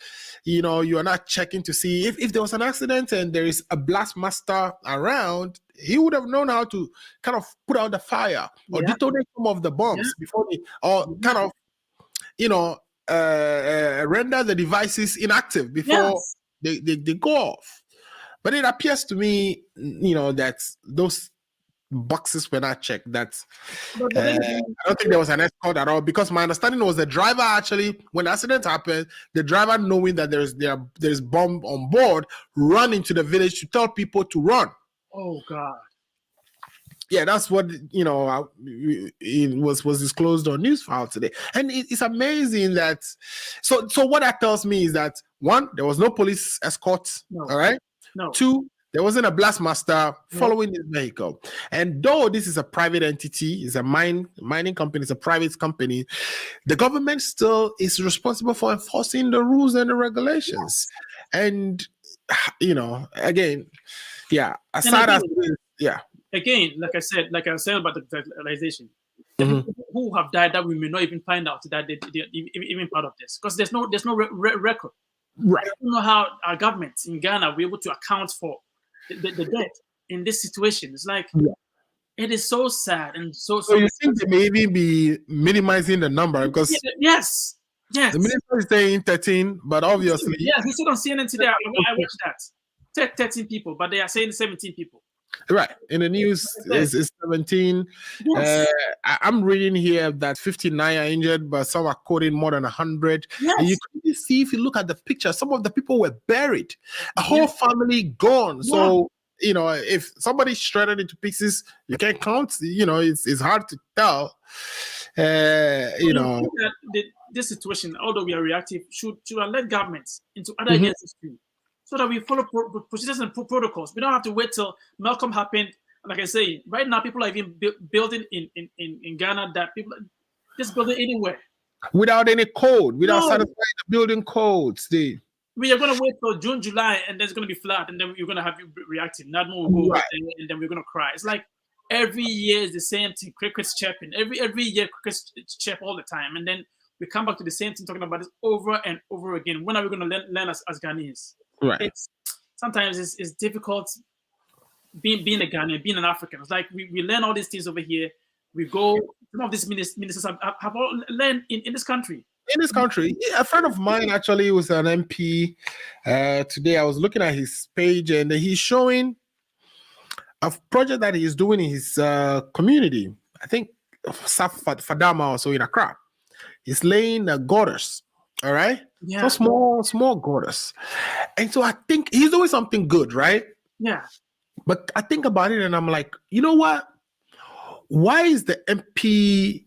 you are not checking to see if there was an accident and there is a blast master around, he would have known how to kind of put out the fire or detonate some of the bombs before they, or kind of, render the devices inactive before they go off. But it appears to me, that those boxes were not checked. I don't think there was an escort at all, because my understanding was the driver actually, when the accident happened, the driver, knowing that there's bomb on board, run into the village to tell people to run. Oh God. Yeah, that's what it was disclosed on Newsfile today, and it's amazing that. So what that tells me is that, one, there was no police escort. All right. No. Two, there wasn't a blast master following this vehicle. And though this is a private entity, it's a mining company, it's a private company, the government still is responsible for enforcing the rules and the regulations. And, again, aside as again, like I said about the digitalization, the people who have died that we may not even find out that they're even part of this, because there's no record. Right. I don't know how our government in Ghana will be able to account for the death in this situation. It's like, it is so sad and so. So you think they may even be minimizing the number because yes, the minister is saying 13, but obviously he said on CNN today. I watched that 13 people, but they are saying 17 people. Right. In the news, it's 17. Yes. I'm reading here that 59 are injured, but some are quoting more than 100. Yes. And you can see, if you look at the picture, some of the people were buried. A whole family gone. So, you know, if somebody's shredded into pieces, you can't count. You know, it's hard to tell. You know. This situation, although we are reactive, should alert governments into other agencies too, so that we follow procedures and protocols. We don't have to wait till Malcolm happened. Like I say, right now people are even building in Ghana that people just building anywhere without any code, without satisfying the building codes. We are going to wait till June, July, and then it's going to be flat, and then you're going to have you reactive. Not more will go, and then we're going to cry. It's like every year is the same thing. Cricket's chirping. Every year cricket's chirp all the time, and then we come back to the same thing, talking about this over and over again. When are we going to learn as Ghanaians? Right. Sometimes it's difficult being a Ghanaian, being an African. It's like we learn all these things over here. We go, some of these ministers have all learned in this country. In this country, a friend of mine actually was an MP. Today I was looking at his page, and he's showing a project that he's doing in his community. I think Fadama or so in Accra. He's laying gutters. All right. Yeah. So small gutters. And so I think he's doing something good, right? Yeah. But I think about it and I'm like, you know what? Why is the MP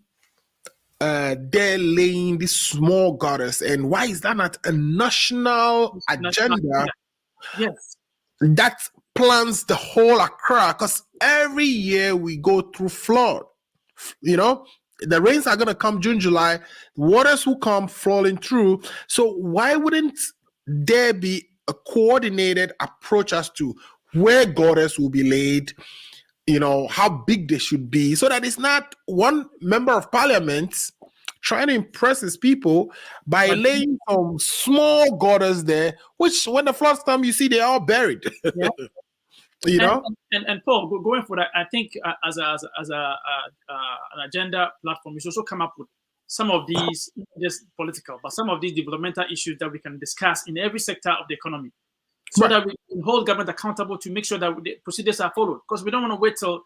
there laying these small gutters, and why is that not a national agenda? Yes. That plans the whole Accra? Because every year we go through flood. You know, the rains are going to come June, July. The waters will come flowing through. So why wouldn't there be a coordinated approach as to where gutters will be laid? You know, how big they should be, so that it's not one member of parliament trying to impress his people by laying some small gutters there, which when the floods come, you see they're all buried. Yeah. You know? And Paul, going for that, I think as an agenda platform, we should also come up with some of these, just political, but some of these developmental issues that we can discuss in every sector of the economy, so that we can hold government accountable to make sure that the procedures are followed. Because we don't want to wait till,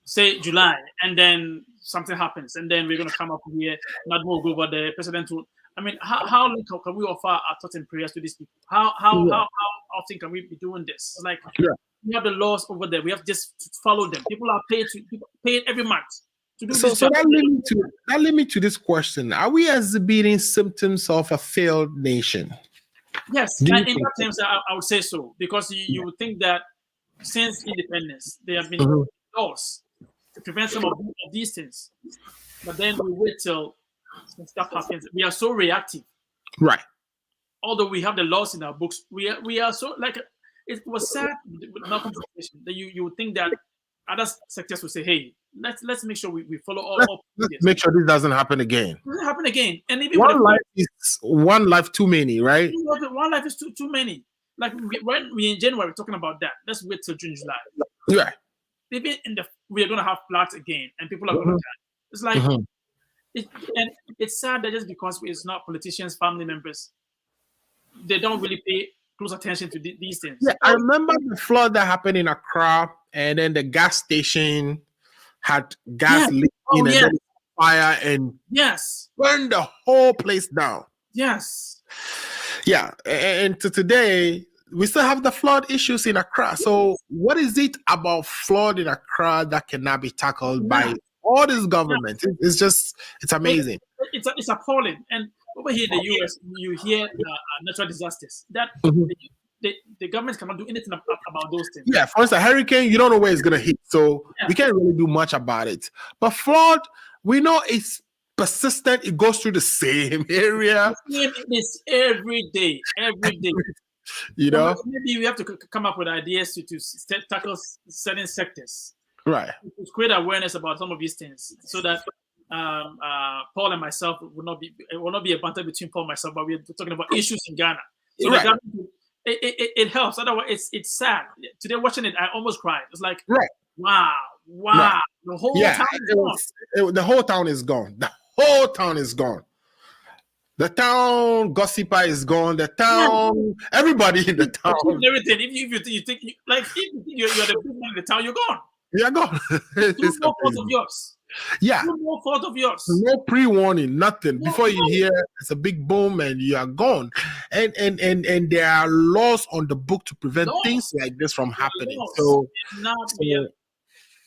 say, July, and then something happens, and then we're going to come up here, not more go over the president will. I mean, how long can we offer our thoughts and prayers to these people? How often can we be doing this? Like, we have the laws over there. We have to just follow them. People are paid every month to do this. So that leads me to this question: are we exhibiting symptoms of a failed nation? Yes, in that terms, I would say so, because you would think that since independence, there have been laws to prevent some of these things, but then we wait till some stuff happens. We are so reactive, right? Although we have the laws in our books, we are so, like, it was sad with Malcolm's situation that you would think that other sectors would say, hey, let's make sure we follow all. Let's make sure this doesn't happen again. It doesn't happen again. And even one life is one life too many, right? One life is too many. Like when we in January we're talking about that. Let's wait till June, July. Yeah. Even we are gonna have floods again, and people are gonna die. It's like it's sad that just because it's not politicians, family members, they don't really pay close attention to these things. Yeah, I remember the flood that happened in Accra, and then the gas station had gas leaking and then fire and burned the whole place down. Yes. Yeah, and to today, we still have the flood issues in Accra. So what is it about flood in Accra that cannot be tackled by all this government? It's amazing. It's appalling. And over here in the US, you hear natural disasters that the government cannot do anything about those things. Yeah, for instance, a hurricane, you don't know where it's going to hit. So we can't really do much about it. But flood, we know it's persistent. It goes through the same area. It's every day. You know? Maybe we have to come up with ideas to tackle certain sectors. Right. To create awareness about some of these things so that Paul and myself it will not be a banter between Paul and myself, but we're talking about issues in Ghana. So Right. the Ghana, it helps. Otherwise, it's sad. Today watching it, I almost cried. It's like, Right. wow, Right. the whole town is gone. The whole town is gone. The whole town is gone. The town gossiper is gone. The town, everybody in the town. Everything. If you think you're the big man in the town, you're gone. You're gone. It's no fault of yours. Yeah. No fault of yours. No pre-warning, nothing. Before you hear it's a big boom and you are gone. And there are laws on the book to prevent things like this from happening. So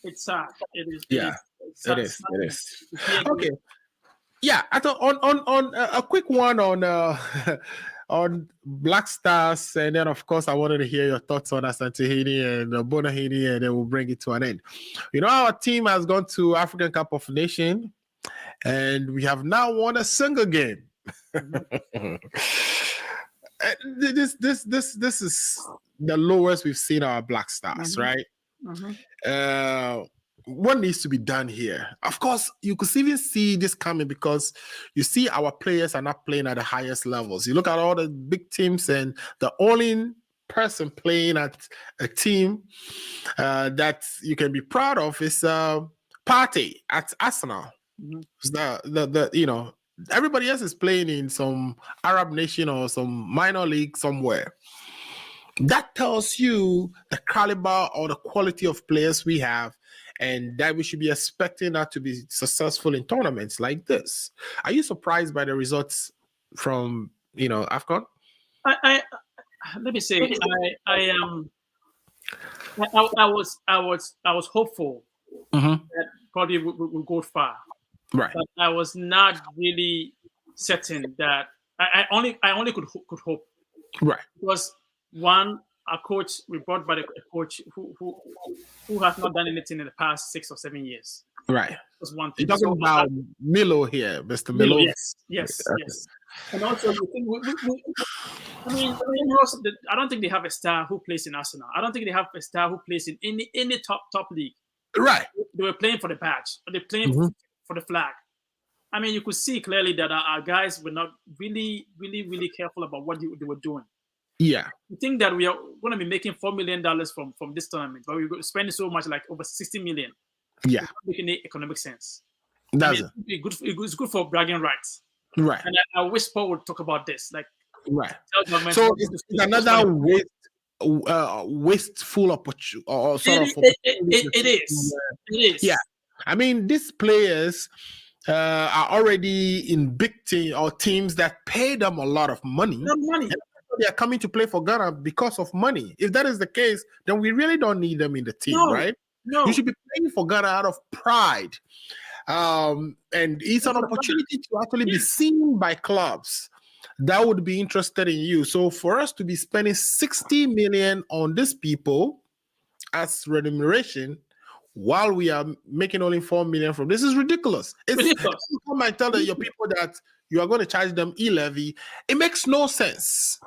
it's sad. It is. Yeah. It is. Okay. Yeah, I thought on a quick one on on Black Stars, and then of course I wanted to hear your thoughts on Asantehene and Bonahini, and then we'll bring it to an end. You know, our team has gone to African Cup of Nations, and we have now won a single game. This is the lowest we've seen our Black Stars, right? What needs to be done here? Of course, you could even see this coming because you see our players are not playing at the highest levels. You look at all the big teams, and the only person playing at a team that you can be proud of is Partey at Arsenal. Everybody else is playing in some Arab nation or some minor league somewhere. That tells you the caliber or the quality of players we have, and that we should be expecting that to be successful in tournaments like this. Are you surprised by the results from AFCON? I let me say I was hopeful that probably we'll go far, right? But I was not really certain that I only could hope, right? Because one, a coach we brought by a coach who has not done anything in the past 6 or 7 years. Right. That's one thing. You're talking about Milo here, Mr. Milo. Yes. And also, you think I don't think they have a star who plays in Arsenal. I don't think they have a star who plays in any top league. Right. They were playing for the badge. Or they're playing for the flag. I mean, you could see clearly that our guys were not really careful about what they were doing. Yeah. You think that we are going to be making $4 million from this tournament, but we're spending so much, like over 60 million. Yeah. It's not making any economic sense. Doesn't. It's good for bragging rights. Right. And I wish Paul would talk about this. Like, right. So it's another wasteful opportunity. It is. Yeah. I mean, these players are already in big teams that pay them a lot of money. They are coming to play for Ghana because of money. If that is the case, then we really don't need them in the team, right? No. You should be playing for Ghana out of pride. And it's an opportunity to actually be seen by clubs that would be interested in you. So for us to be spending 60 million on these people as remuneration while we are making only 4 million from this is ridiculous. It's ridiculous. You come and tell your people that you are going to charge them e-levy. It makes no sense.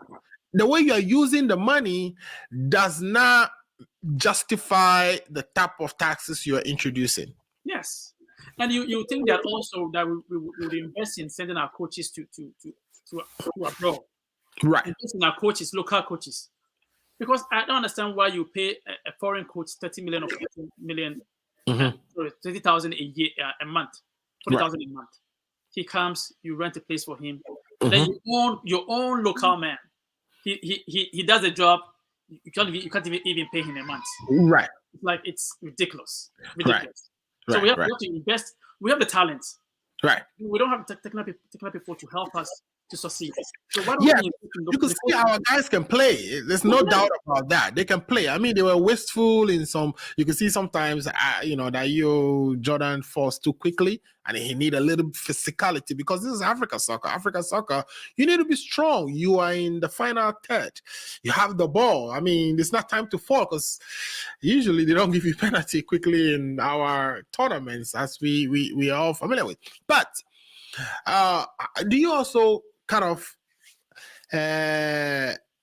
The way you are using the money does not justify the type of taxes you are introducing. Yes. And you think that also that we would invest in sending our coaches to abroad. Right. Invest in our coaches, local coaches. Because I don't understand why you pay a foreign coach 30 million or 40 million, 30,000 a year, a month, 40,000 a month. He comes, you rent a place for him. Then your own local man. He does the job. You can't even pay him a month. Right. It's ridiculous. Right. So we have to invest. We have the talent. Right. We don't have technical people to help us to succeed. So you can see our guys can play. There's no doubt about that. They can play. I mean, they were wasteful in some. You can see sometimes, that Jordan falls too quickly, and he need a little physicality because this is Africa soccer. Africa soccer, you need to be strong. You are in the final third. You have the ball. I mean, it's not time to fall because usually they don't give you penalty quickly in our tournaments, as we are all familiar with. But do you also kind of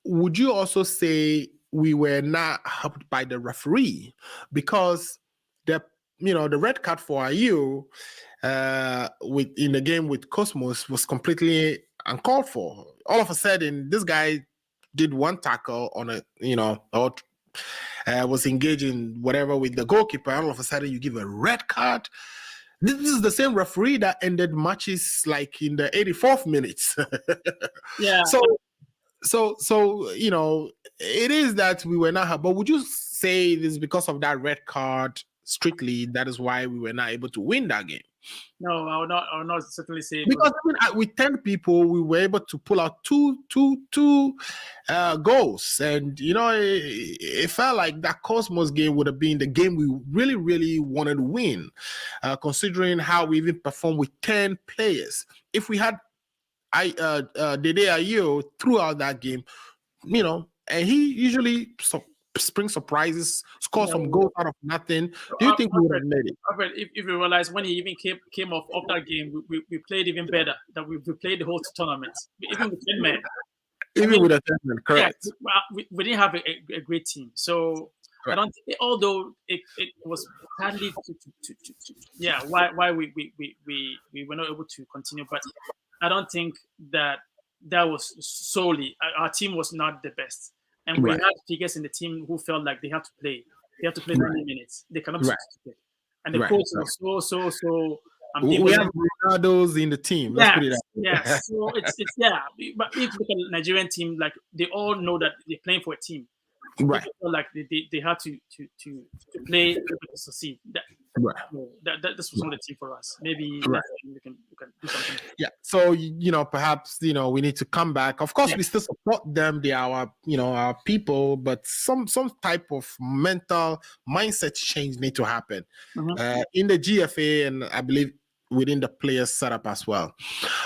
would you also say we were not helped by the referee because the the red card for Ayew in the game with Cosmos was completely uncalled for. All of a sudden, this guy did one tackle on or was engaging whatever with the goalkeeper. All of a sudden, you give a red card. This is the same referee that ended matches like in the 84th minutes. Yeah. So it is that we were not. But would you say it is because of that red card strictly? That is why we were not able to win that game. No, I will not certainly say because with 10 people, we were able to pull out two goals, and it felt like that Cosmos game would have been the game we really, really wanted to win, considering how we even performed with 10 players. If we had Dede Ayew throughout that game, and he usually spring surprises, score some goals out of nothing. Do you think we would have made it? If you realize when he even came off that game, we played even better. That we played the whole tournament, even with 10 men. Even with a 10 men, correct. Yeah, we didn't have a great team. So right. I don't. Although it was hardly why we were not able to continue, but I don't think that was solely our team was not the best. And we had figures in the team who felt like they have to play. They have to play 90 minutes. They cannot substitute. And the coach was so. We have Ronaldo's in the team. Let's put it out. Yeah. So it's But if you look at the Nigerian team, like they all know that they're playing for a team. Right. They feel like they have to play to succeed. This was not a team for us. Maybe we can do something. Yeah. So perhaps we need to come back. Of course, we still support them. They are our people, but some type of mental mindset change need to happen in the GFA, and I believe within the players setup as well.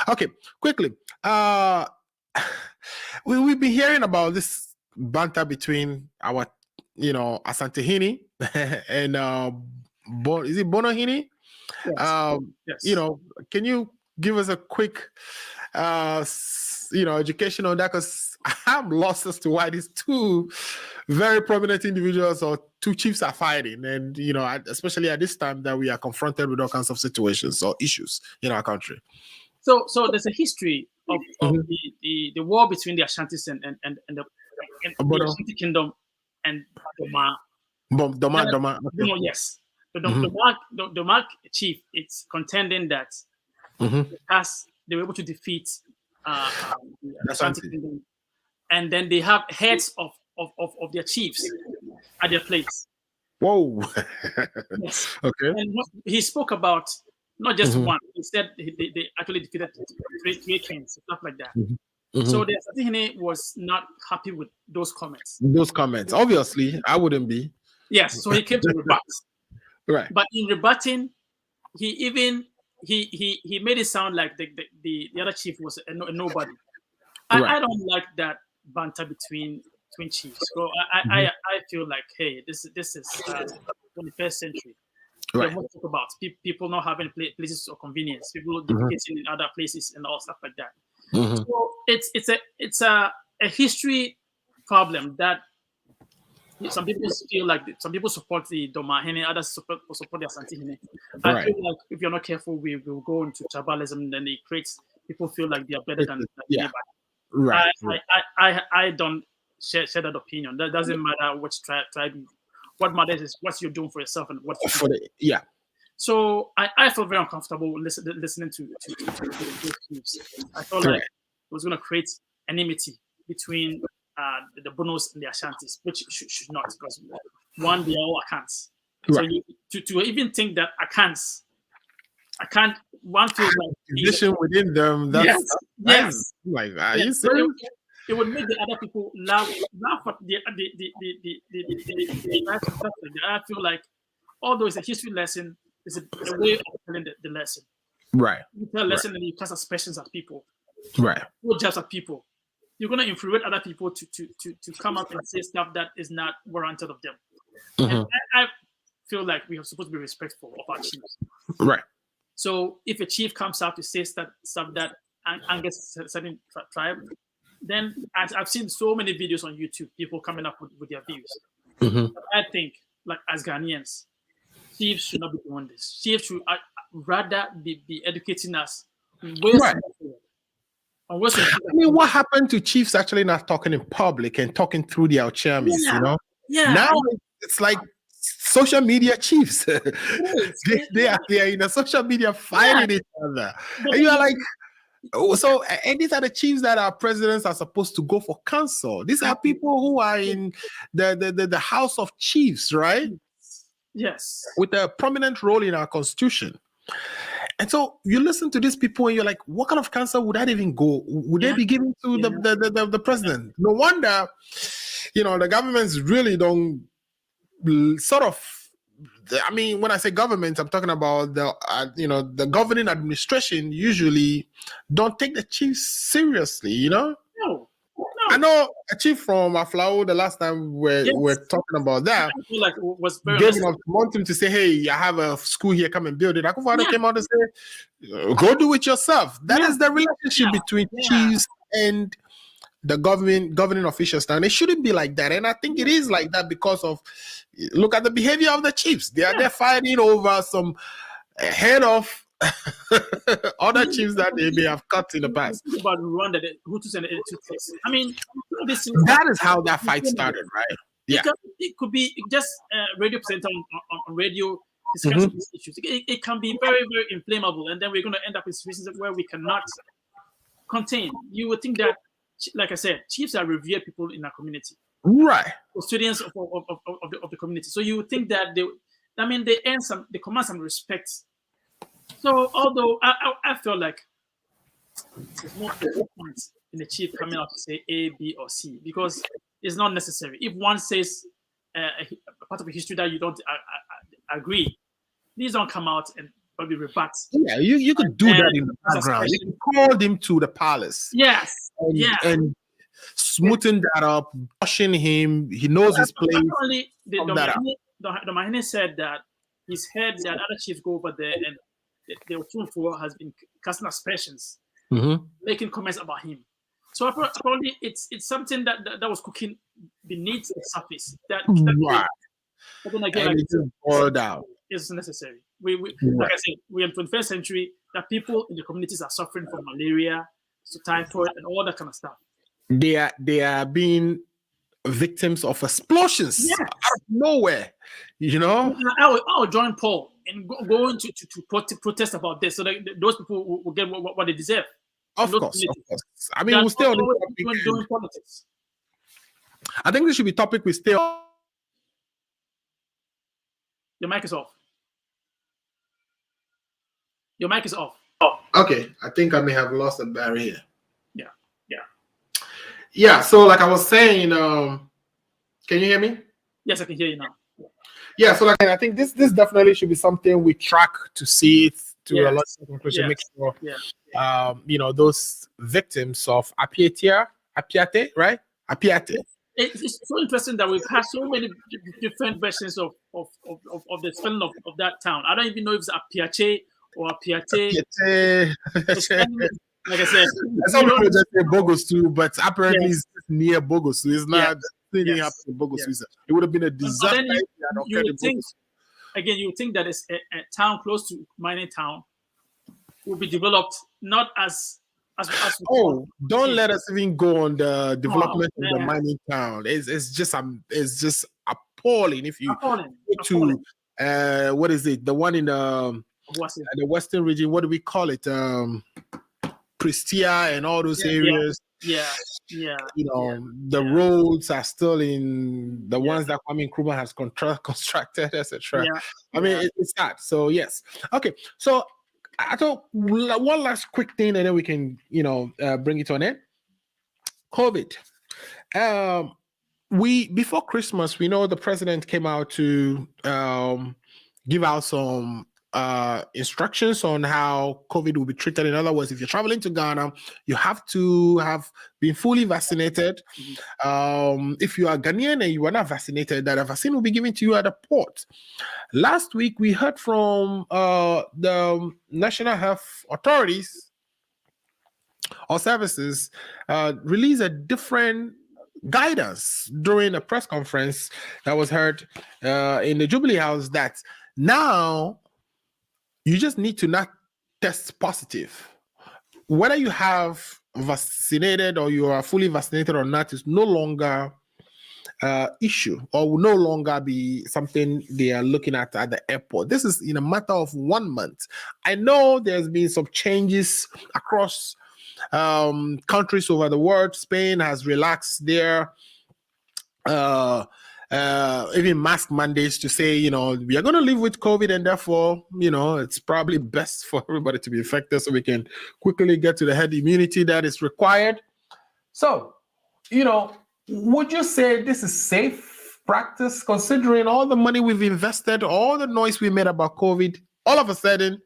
Okay, quickly. We've been hearing about this banter between our Asantehene and is it Bonohini? Yes. Can you give us a quick education on that? Because I'm lost as to why these two very prominent individuals or two chiefs are fighting, and especially at this time that we are confronted with all kinds of situations or issues in our country. So there's a history of the war between the Ashantis and the Ashanti Kingdom and Doma. Okay. Yes. The Doma chief, it's contending that they were able to defeat the Ashanti Kingdom, and then they have heads of their chiefs at their place. Whoa. Yes. Okay. And he spoke about not just one. He said they actually defeated three kings, stuff like that. So the Asantehene was not happy with those comments. Obviously, I wouldn't be. Yes, so he came to rebut. Right. But in rebutting, he made it sound like the other chief was a nobody. I don't like that banter between chiefs. So I feel like, hey, this is 21st century. Right. What talk about people not having places of convenience, people defecating in other places and all stuff like that. So it's a history problem that some people feel like some people support the Domahene, others support the Asantehene. I feel like if you're not careful, we will go into tribalism, and then it creates people feel like they are better than anybody. Right. I don't share that opinion. That doesn't matter which tribe. What matters is what you're doing for yourself and what you're So I felt very uncomfortable listening to those clips. I felt like it was going to create enmity between the Bonos and the Ashantis, which should not, because one, they are all Akans. Right. So to even think that Akans, one feels like position within them. That's yes. Like, are you serious? It would make the other people laugh at the I feel like, although it's a history lesson, it's a way of telling the lesson. Right. You tell a lesson and you cast aspersions at people. Right. Not just at people. You're going to influence other people to come up and say stuff that is not warranted of them. And I feel like we are supposed to be respectful of our chiefs. Right. So if a chief comes out to say stuff that angers a certain tribe, then I've seen so many videos on YouTube, people coming up with their views. I think, like as Ghanaians, chiefs should not be doing this. Chiefs should rather be educating us. Right. I mean, what happened to chiefs actually not talking in public and talking through their chairmans, you know? Yeah. Now it's like social media chiefs. they are in the social media fighting each other. And you are like, so, and these are the chiefs that our presidents are supposed to go for counsel. These are people who are in the House of Chiefs, right? Yes. With a prominent role in our constitution. And so you listen to these people and you're like, what kind of counsel would that even go? Would they be given to the president? No wonder, you know, the governments really don't sort of, I mean, when I say government, I'm talking about the governing administration usually don't take the chiefs seriously, you know? No. I know a chief from Aflao the last time we're talking about that. I feel like it was very gave him want him to say, hey, I have a school here, come and build it. Akufo-Addo came out and said, go do it yourself. That is the relationship between chiefs and the governing officials now. And it shouldn't be like that. And I think it is like that because of, look at the behavior of the chiefs. They're fighting over some head of other chiefs that they may have cut in the past. About Rwanda, the Hutus and the Tutsis. I mean, that is how that fight started, right? Yeah, it could be just radio presenter on radio discussing these issues. It can be very, very inflammable, and then we're going to end up in situations where we cannot contain. You would think that, like I said, chiefs are revered people in our community, right? Custodians of the community. So you would think that they command some respect. So although I feel like there's no point in the chief coming out to say A, B, or C because it's not necessary. If one says a part of the history that you don't agree, please don't come out and probably rebut. Yeah, you could do that in the background. You can call them to the palace. Yes. And smoothing that up, pushing him. He knows his place. Apparently, the Mahine said that he's heard that other chiefs go over there and the Otunfo has been casting aspersions, making comments about him. So apparently, it's something that was cooking beneath the surface. But then again, it's necessary. Like I said, we're in the 21st century. That people in the communities are suffering from malaria, typhoid, and all that kind of stuff. They are being victims of explosions out of nowhere. You know, I will join Paul and go into to protest about this, so that those people will get what they deserve. Of course. I mean, we'll stay on doing politics. I think this should be topic we stay on. Your mic is off. Your mic is off. Okay, I think I may have lost a barrier. Yeah. So, like I was saying, can you hear me? Yes, I can hear you now. Yeah. So, like I think this definitely should be something we track to see it to a lot of conclusion. Make sure, those victims of Apiate, right? Apiate. It's so interesting that we've had so many different versions of the spelling of that town. I don't even know if it's Apiache or Apiate. Like I said, some people just say Bogosu, but apparently it's near Bogosu. It's not anything happened in Bogosu. It would have been a disaster. You would think that it's a town close to mining town will be developed not as don't let us even go on the development of the mining town. It's just appalling. If you go to what is it? The one in the western region. What do we call it? Pristia and all those areas. The roads are still in the ones that Kwame Nkrumah has constructed, etc. I mean, it's that. So yes, okay. So I thought one last quick thing, and then we can bring it to an end. COVID. Before Christmas, we know the president came out to give out some instructions on how COVID will be treated. In other words, if you're traveling to Ghana, you have to have been fully vaccinated. If you are Ghanaian and you are not vaccinated, that a vaccine will be given to you at the port. Last week, we heard from the National Health Authorities or Services release a different guidance during a press conference that was heard in the Jubilee House that Now, you just need to not test positive. Whether you have vaccinated or you are fully vaccinated or not is no longer issue, or will no longer be something they are looking at the airport. This is in a matter of 1 month. I know there's been some changes across countries over the world. Spain has relaxed their even mask mandates to say, we are going to live with COVID, and therefore, it's probably best for everybody to be infected so we can quickly get to the herd immunity that is required. So, would you say this is safe practice, considering all the money we've invested, all the noise we made about COVID? All of a sudden,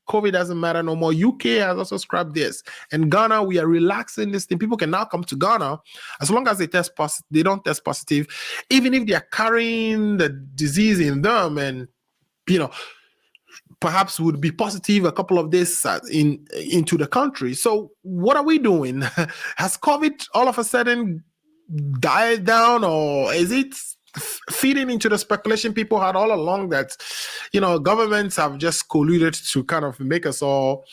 COVID doesn't matter no more. UK has also scrapped this. And Ghana, we are relaxing this thing. People can now come to Ghana as long as they don't test positive, even if they are carrying the disease in them, and perhaps would be positive a couple of days into the country. So what are we doing? Has COVID all of a sudden died down, or is it feeding into the speculation people had all along that governments have just colluded to kind of make us all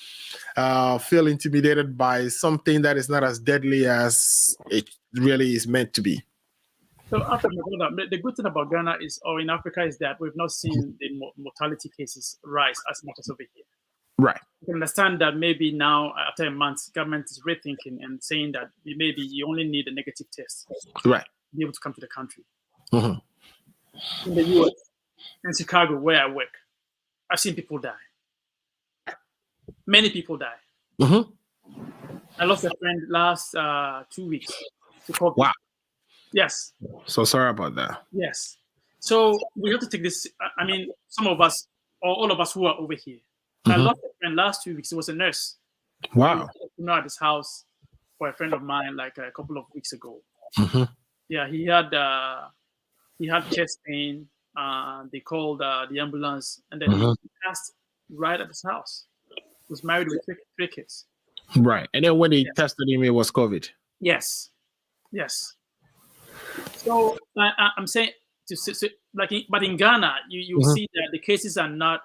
feel intimidated by something that is not as deadly as it really is meant to be? So the good thing about Ghana is, or in Africa, is that we've not seen the mortality cases rise as much as over here. Right. You can understand that maybe now, after a month, government is rethinking and saying that maybe you only need a negative test, right, to be able to come to the country. Mm-hmm. In the US, in Chicago, where I work, I've seen people die. Many people die. Mm-hmm. I lost a friend last 2 weeks to COVID. Wow. Yes. So sorry about that. Yes. So we have to take this. I mean, some of us, or all of us who are over here, I lost a friend last 2 weeks. It was a nurse. Wow. At his house for a friend of mine, like a couple of weeks ago. Mm-hmm. Yeah, he had chest pain. They called the ambulance, and then he passed right at his house. He was married with three kids. Right, and then when they tested him, it was COVID. Yes. So I'm saying but in Ghana, you see that the cases are not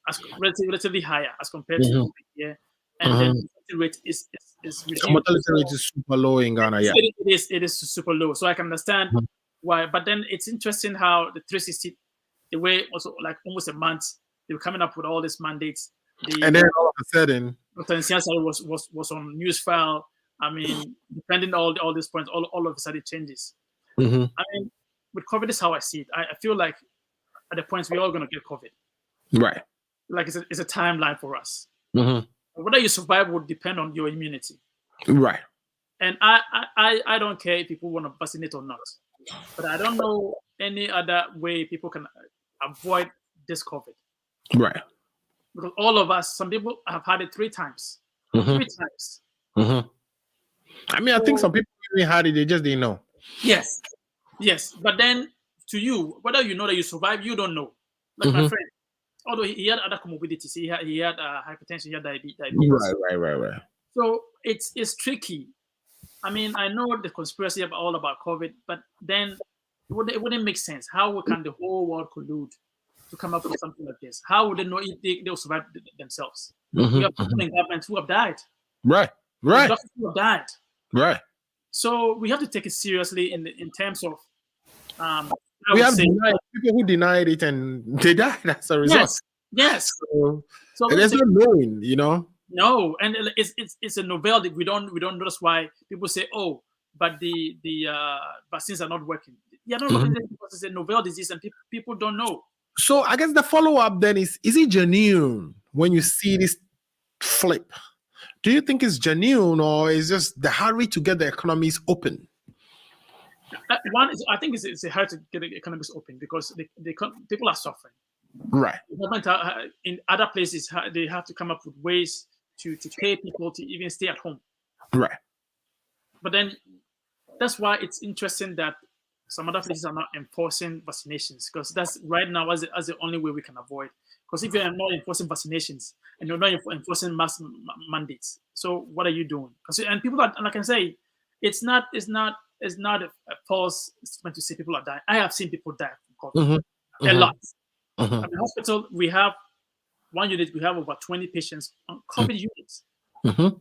as relatively higher as compared to here, and then the rate is reduced. The mortality rate is super low in Ghana. Yeah, it is super low. So I can understand why. But then it's interesting how the 360, the way also like almost a month they were coming up with all these mandates. And then all of a sudden, Dr. Nsiasa was on news file. I mean, depending on all these points, all of a sudden it changes. I mean, with COVID, is how I see it. I feel like at the point we're all going to get COVID. Right. Like it's a timeline for us. Whether you survive would depend on your immunity. Right. And I don't care if people want to vaccinate or not. But I don't know any other way people can avoid this COVID. Right. Because all of us, some people have had it 3 times. 3 times. I mean, I think some people even had it, they just didn't know. Yes. But then to you, whether you know that you survive, you don't know. Like my friend, although he had other comorbidities, he had hypertension, he had diabetes. Right. So it's tricky. I mean, I know the conspiracy all about COVID, but then it wouldn't make sense. How can the whole world collude to come up with something like this? How would they know if they'll survive themselves? We have people in government who have died. Right. Doctors who have died. Right. So we have to take it seriously in terms of we have people who denied it and they died as a result. Yes. So there's no knowing, No, and it's a novelty. We don't know. That's why people say, "Oh, but the vaccines are not working." Yeah, no, because it's a novel disease and people don't know. So I guess the follow-up then is it genuine when you see this flip? Do you think it's genuine, or is just the hurry to get the economies open? One is, I think it's a hurry to get the economies open because people are suffering. Right. In other places, they have to come up with ways to pay people to even stay at home. Right. But then that's why it's interesting that some other places are not enforcing vaccinations, because that's right now as the only way we can avoid. Because if you're not enforcing vaccinations and you're not enforcing mass mandates, so what are you doing? And people are, and I can say, it's not a false statement to say people are dying. I have seen people die from COVID. a lot. Mhm. At the hospital, we have one unit, we have about 20 patients on COVID units. Mhm.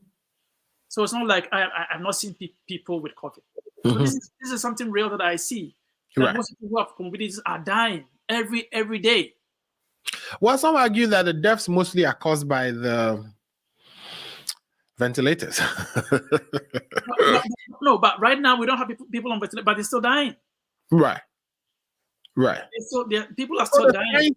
So it's not like I've not seen people with COVID. So Mhm. this is something real that I see. That Right. most people who have comorbidities are dying every day. Well, some argue that the deaths mostly are caused by the ventilators. No, but right now we don't have people on ventilators, but they're still dying. Right. Right. People are So still dying.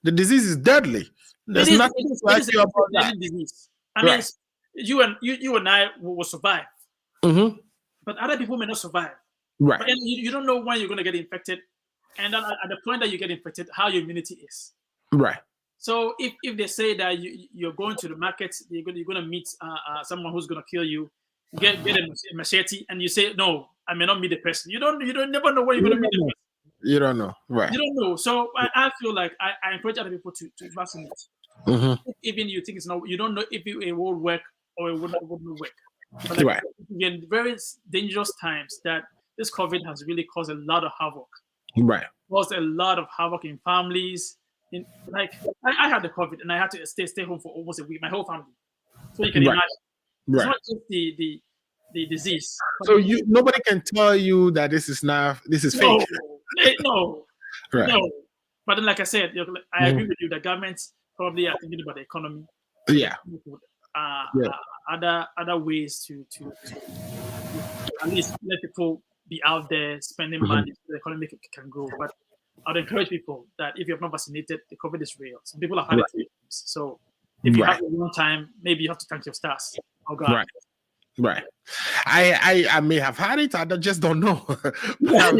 the disease is deadly. There's It is nothing to a argue about that. deadly disease. I mean, Right. you and I will survive, Mm-hmm. but other people may not survive. Right. But then you don't know when you're going to get infected, and then at the point that you get infected, how your immunity is. Right. So if they say that you're going to the market, you're going to meet someone who's going to kill you, get a machete, and you say no, I may not meet the person. You don't never know when you're going to meet the person. You don't know. Right. You don't know. So I feel like I encourage other people to vaccinate. Mm-hmm. Even you think it's not, you don't know if it will work or it wouldn't work. But Right. in very dangerous times, that this COVID has really caused a lot of havoc. Right. Caused a lot of havoc in families. I had the COVID and I had to stay home for almost a week. My whole family. So you can Right. imagine. Right. It's not just the disease. So nobody can tell you that this is fake. No. Right. No. But then, like I said, I agree with you. The governments probably are thinking about the economy. Yeah. Other ways to at least let people be out there spending money so the economy can grow. But I'd encourage people that if you have not vaccinated, the COVID is real. Some people have had it 3 times. So if you have it one time, maybe you have to thank your stars. Oh God. Right. Right. I may have had it. I just don't know. Yeah.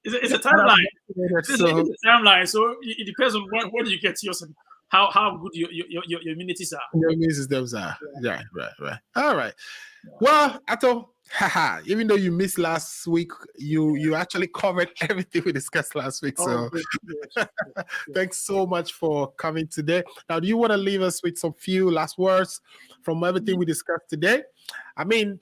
It's a timeline. It's a timeline. So it depends on when you get yours and how good your immunities are. Your immune systems are. Yeah. Right. All right. Well, Ato, even though you missed last week, you actually covered everything we discussed last week. So thanks so much for coming today. Now, do you want to leave us with some few last words from everything we discussed today? I mean,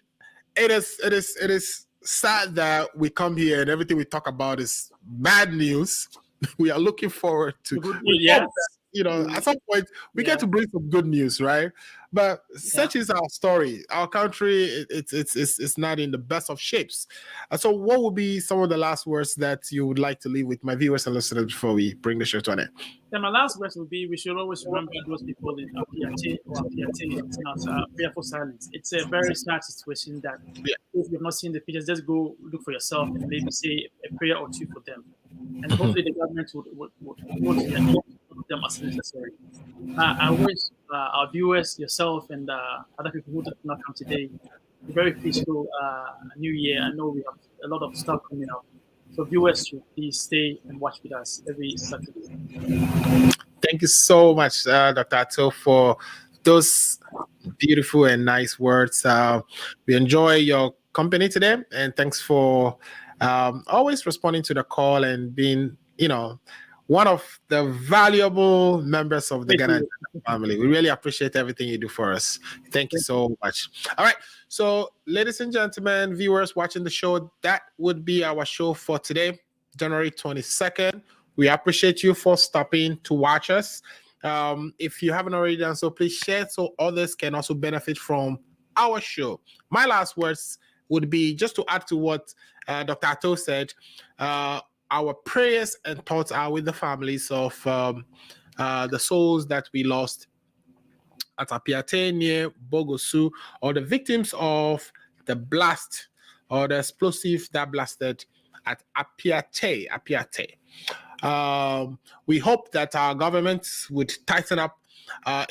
it is sad that we come here and everything we talk about is bad news. We are looking forward to good news, yes. At some point we get to bring some good news, right? But such is our story. Our country, it's not in the best of shapes. So what would be some of the last words that you would like to leave with my viewers and listeners before we bring the show to an end? Then my last words would be: we should always remember those people in Apiate or Apiate. It's not fearful silence. It's a very sad situation that if you've not seen the pictures, just go look for yourself and maybe say a prayer or two for them. And hopefully the government would them as necessary. I wish our viewers, yourself, and other people who did not come today, a very peaceful new year. I know we have a lot of stuff coming up. So viewers should please stay and watch with us every Saturday. Thank you so much, Dr. Ato, for those beautiful and nice words. We enjoy your company today, and thanks for always responding to the call and being, one of the valuable members of the Ghana family. We really appreciate everything you do for us. Thank you so much. All right. So, ladies and gentlemen, viewers watching the show, that would be our show for today, January 22nd. We appreciate you for stopping to watch us. If you haven't already done so, please share so others can also benefit from our show. My last words would be just to add to what Dr. Ato said. Our prayers and thoughts are with the families of the souls that we lost at Apiate near Bogosu, or the victims of the blast or the explosive that blasted at Apiate. We hope that our government would tighten up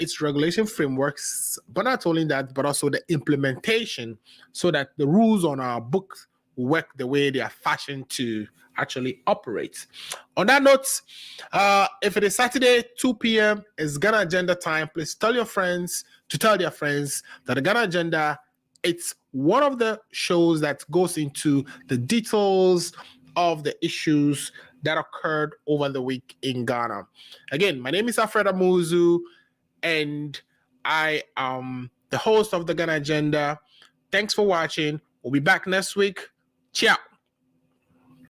its regulation frameworks, but not only that, but also the implementation, so that the rules on our books work the way they are fashioned to actually operate. On that note, if it is Saturday, 2 p.m. is Ghana Agenda time, please tell your friends to tell their friends that the Ghana Agenda, it's one of the shows that goes into the details of the issues that occurred over the week in Ghana. Again, my name is Alfred Amuzu, and I am the host of the Ghana Agenda. Thanks for watching. We'll be back next week. Ciao.